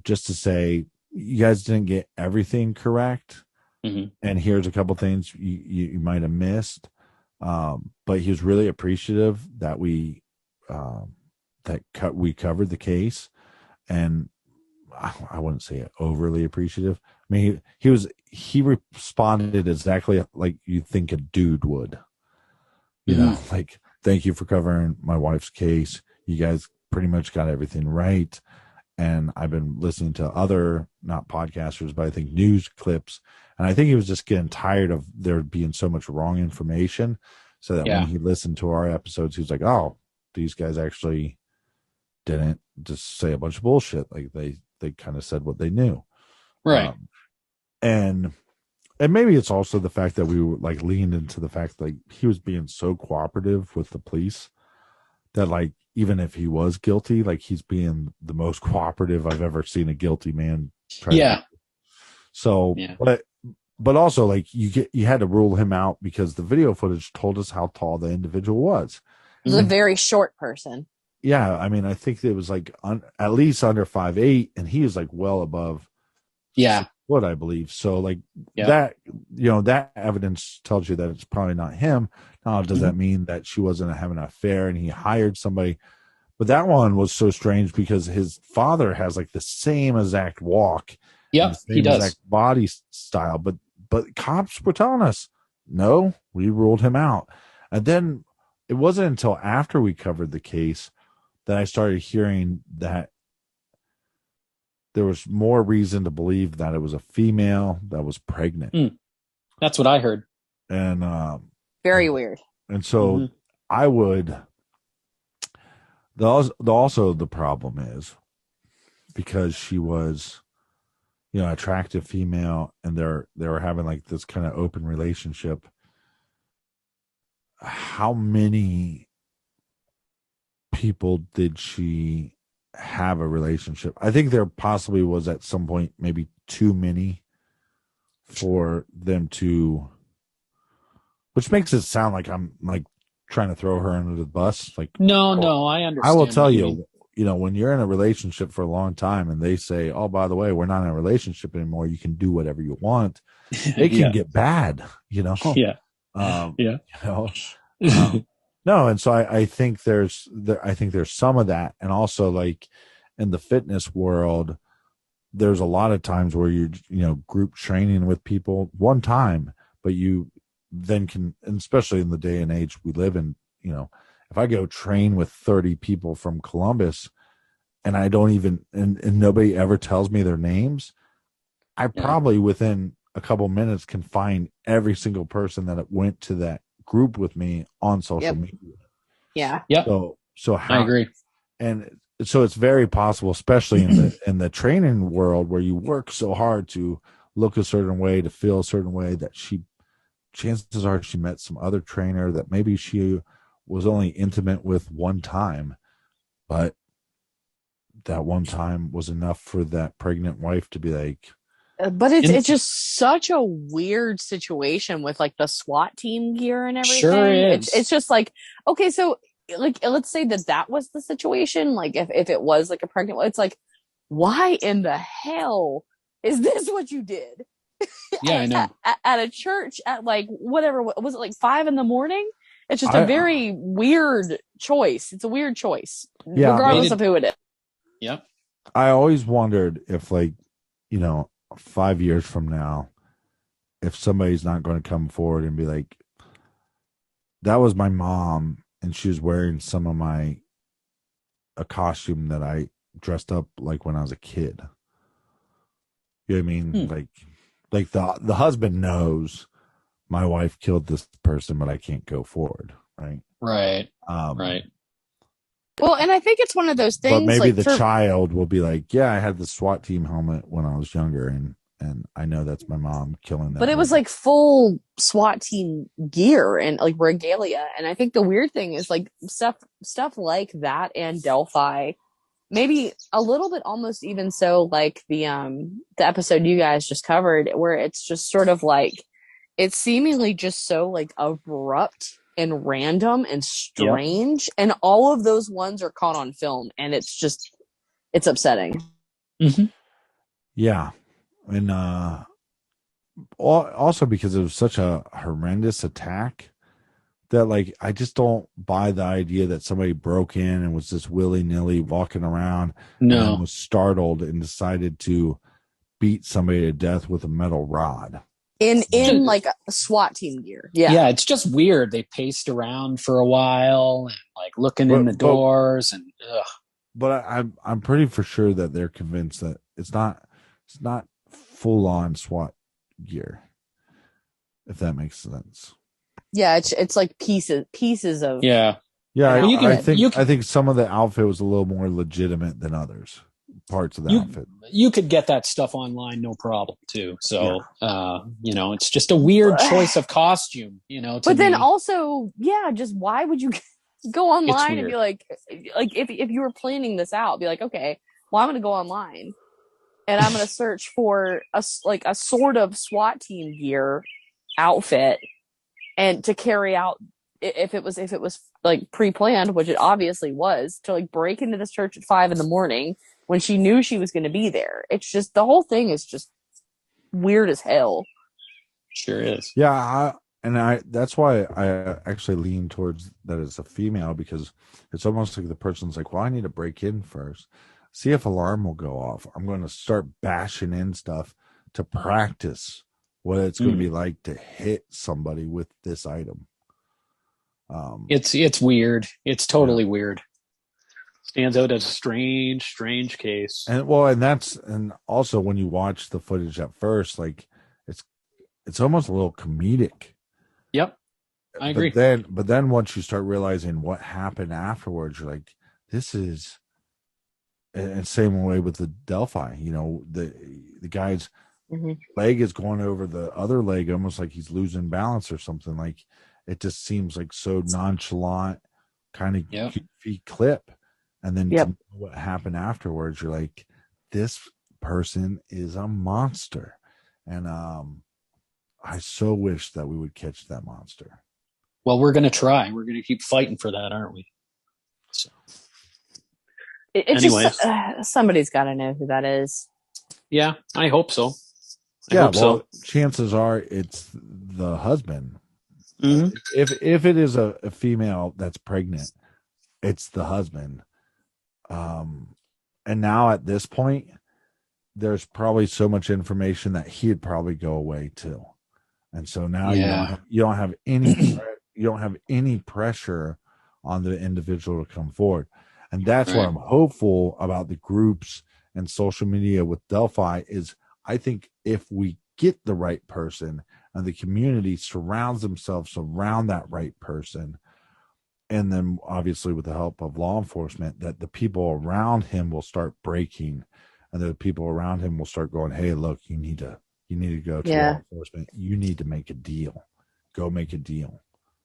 just to say, you guys didn't get everything correct. Mm-hmm. And here's a couple things you might have missed. But he was really appreciative that we covered the case, and I wouldn't say overly appreciative. I mean, he responded exactly like you think a dude would. You know, like, thank you for covering my wife's case. You guys pretty much got everything right. And I've been listening to other, not podcasters, but I think news clips. And I think he was just getting tired of there being so much wrong information. So that when he listened to our episodes, he was like, oh, these guys actually didn't just say a bunch of bullshit. Like they kind of said what they knew. Right. And And maybe it's also the fact that we were like leaned into the fact like he was being so cooperative with the police that like even if he was guilty, like he's being the most cooperative I've ever seen a guilty man try to do. So but also like you had to rule him out because the video footage told us how tall the individual was. He was a very short person. Yeah, I mean I think it was like at least under 5'8", and he is like well above what I believe. So like that, that evidence tells you that it's probably not him. Now, does that mean that she wasn't having an affair and he hired somebody? But that one was so strange because his father has like the same exact walk. Yep, he does. Exact body style. But cops were telling us, no, we ruled him out. And then it wasn't until after we covered the case that I started hearing that there was more reason to believe that it was a female that was pregnant. That's what I heard. And very weird. And so I would also the problem is because she was attractive female and they were having like this kind of open relationship. How many people did she have a relationship? I think there possibly was at some point maybe too many for them to, which makes it sound like I'm like trying to throw her under the bus. Like no, I understand. I will tell you, when you're in a relationship for a long time and they say, oh, by the way, we're not in a relationship anymore, you can do whatever you want, it can get bad, No, and so I think there's some of that, and also like in the fitness world, there's a lot of times where you're group training with people one time, but you then can, and especially in the day and age we live in, if I go train with 30 people from Columbus, and I don't even and nobody ever tells me their names, I probably within a couple minutes can find every single person that went to that group with me on social media. Yeah. So I agree. And so it's very possible, especially in the training world where you work so hard to look a certain way, to feel a certain way, that chances are she met some other trainer that maybe she was only intimate with one time, but that one time was enough for that pregnant wife to be like, but it's just such a weird situation with like the SWAT team gear and everything. Sure is. It's just like, okay, so like let's say that was the situation. Like if it was like a pregnant, it's like, why in the hell is this what you did? Yeah, I know. At a church at like whatever, was it like 5 a.m? It's just a very weird choice. It's a weird choice, regardless of who it is. Yep. I always wondered if 5 years from now, if somebody's not going to come forward and be like, that was my mom and she was wearing a costume that I dressed up like when I was a kid. You know what I mean? Like the husband knows my wife killed this person, but I can't go forward. Right. Right. Right. Well, and I think it's one of those things. But maybe the child will be like, yeah, I had the SWAT team helmet when I was younger, and I know that's my mom killing them. But it was like full SWAT team gear and like regalia. And I think the weird thing is like stuff like that and Delphi, maybe a little bit almost even so like the episode you guys just covered, where it's just sort of like it's seemingly just so like abrupt and random and strange, and all of those ones are caught on film, and it's upsetting. Yeah, and also because it was such a horrendous attack that like I just don't buy the idea that somebody broke in and was just willy-nilly walking around and was startled and decided to beat somebody to death with a metal rod. In like a SWAT team gear. Yeah, it's just weird. They paced around for a while and like looking in the doors and But I'm pretty for sure that they're convinced that it's not full on SWAT gear. If that makes sense. Yeah, it's like pieces of Yeah. I think some of the outfit was a little more legitimate than others. parts of the outfit. You could get that stuff online, no problem too. So, it's just a weird choice of costume, But then also, just why would you go online and be like if you were planning this out, be like, okay, well, I'm going to go online and I'm going to search for a sort of SWAT team gear outfit and to carry out if it was like pre-planned, which it obviously was, to like break into this church at 5 a.m. when she knew she was going to be there. It's just, the whole thing is just weird as hell. Sure is. Yeah. That's why I actually lean towards that as a female, because it's almost like the person's like, well, I need to break in first, see if alarm will go off. I'm going to start bashing in stuff to practice what it's going to be like to hit somebody with this item. It's weird. It's totally weird. Stands out as a strange case. And also when you watch the footage at first, like it's almost a little comedic. Yep. I agree. But then once you start realizing what happened afterwards, you're like, this is, and same way with the Delphi, the guy's leg is going over the other leg, almost like he's losing balance or something. Like, it just seems like so nonchalant, kind of goofy clip. And then what happened afterwards, you're like, this person is a monster. And I so wish that we would catch that monster. Well, we're going to try. We're going to keep fighting for that, aren't we? So, anyways, just somebody's got to know who that is. Yeah, I hope so. Chances are it's the husband. Mm-hmm. If it is a female that's pregnant, it's the husband. And now at this point, there's probably so much information that he'd probably go away too. And so now you don't have any pressure on the individual to come forward. And that's what I'm hopeful about the groups and social media with Delphi is, I think if we get the right person and the community surrounds themselves around that right person, and then obviously with the help of law enforcement, that the people around him will start breaking, and the people around him will start going, hey, look, you need to go to law enforcement. You need to make a deal. Go make a deal.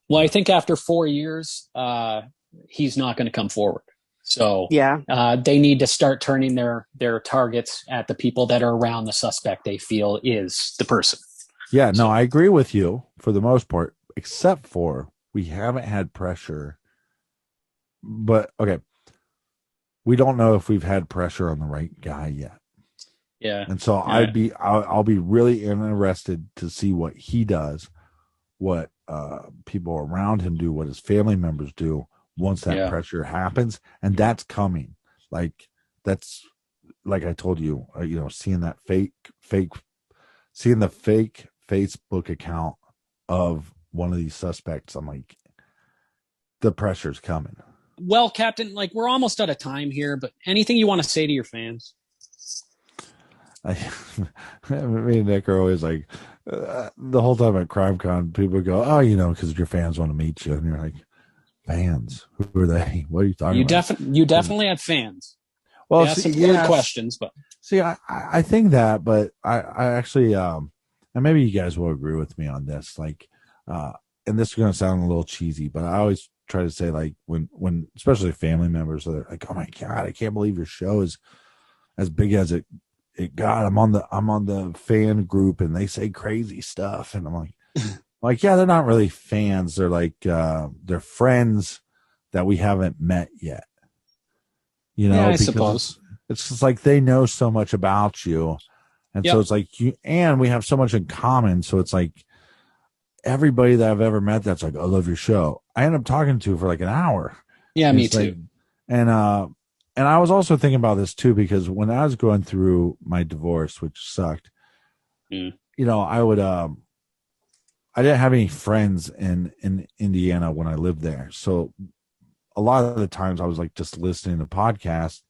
Well, I think after 4 years, he's not going to come forward. So they need to start turning their targets at the people that are around the suspect they feel is the person. Yeah, no, I agree with you for the most part, except for we haven't had pressure. But okay, we don't know if we've had pressure on the right guy yet. Yeah. And so I'll be really interested to see what he does, what people around him do, what his family members do once that pressure happens. And that's coming. Like, that's like I told you, seeing that seeing the fake Facebook account of one of these suspects, I'm like, the pressure's coming. Well, Captain, like, we're almost out of time here, but anything you want to say to your fans? Me and Nick are always like, the whole time at CrimeCon, people go, oh, because your fans want to meet you. And you're like, fans? Who are they? What are you talking about? You definitely had fans. Well, some weird questions, but I think that, but I actually, and maybe you guys will agree with me on this, like, and this is going to sound a little cheesy, but I always try to say, like, when especially family members are like, oh my God, I can't believe your show is as big as it got. I'm on the fan group and they say crazy stuff. And I'm like, yeah, they're not really fans. They're like, they're friends that we haven't met yet. I suppose it's just like they know so much about you. And so it's like and we have so much in common. So it's like everybody that I've ever met that's like, I love your show, I end up talking to for like an hour. Yeah, me too. Like, and I was also thinking about this too, because when I was going through my divorce, which sucked, I would, I didn't have any friends in Indiana when I lived there. So a lot of the times I was like just listening to podcasts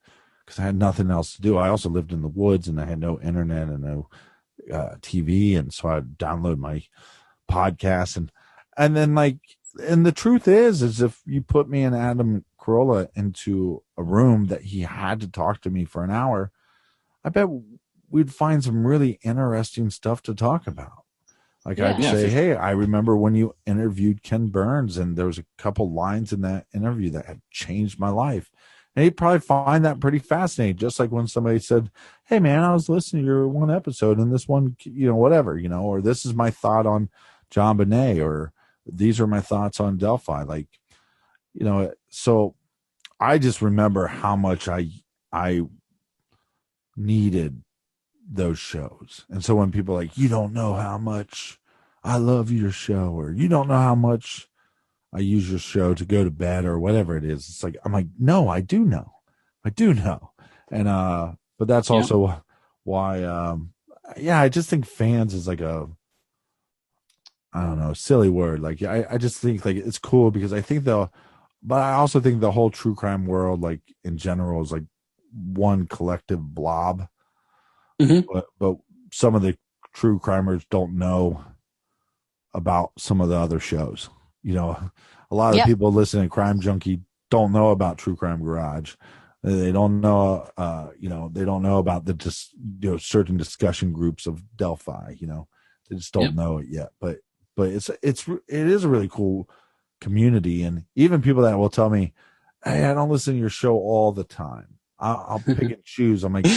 because I had nothing else to do. I also lived in the woods and I had no internet and no TV. And so I'd download my podcasts and then and the truth is if you put me and Adam Carolla into a room that he had to talk to me for an hour, I bet we'd find some really interesting stuff to talk about. Like I'd say, hey, I remember when you interviewed Ken Burns, and there was a couple lines in that interview that had changed my life. And he'd probably find that pretty fascinating. Just like when somebody said, hey man, I was listening to your one episode and this one, whatever, or this is my thought on John Bonet, or these are my thoughts on Delphi. Like, so I just remember how much I needed those shows. And so when people are like, you don't know how much I love your show, or you don't know how much I use your show to go to bed, or whatever it is, it's like, I'm like, no, I do know. And, but that's also why, I just think fans is like I don't know, silly word. Like, I just think like it's cool because I think but I also think the whole true crime world, like in general, is like one collective blob. Mm-hmm. But some of the true crimers don't know about some of the other shows. A lot of people listening to Crime Junkie don't know about True Crime Garage. They don't know, they don't know about the certain discussion groups of Delphi. They just don't know it yet. But it is a really cool community, and even people that will tell me, hey, I don't listen to your show all the time. I'll pick and choose. I'm like,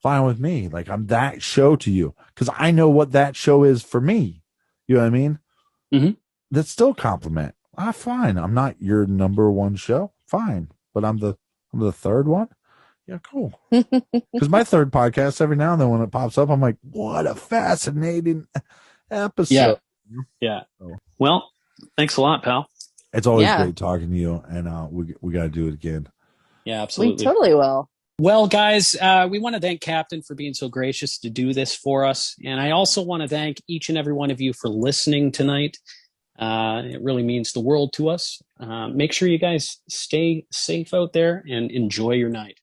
fine with me. Like, I'm that show to you because I know what that show is for me. You know what I mean? Mm-hmm. That's still a compliment. Fine. I'm not your number one show. Fine. But I'm the third one. Yeah, cool. Because my third podcast, every now and then when it pops up, I'm like, what a fascinating episode. Yeah. So, well, thanks a lot, pal. It's always great talking to you, and we got to do it again. Yeah, absolutely. We totally will. Well, guys, we want to thank Captain for being so gracious to do this for us. And I also want to thank each and every one of you for listening tonight. It really means the world to us. Make sure you guys stay safe out there and enjoy your night.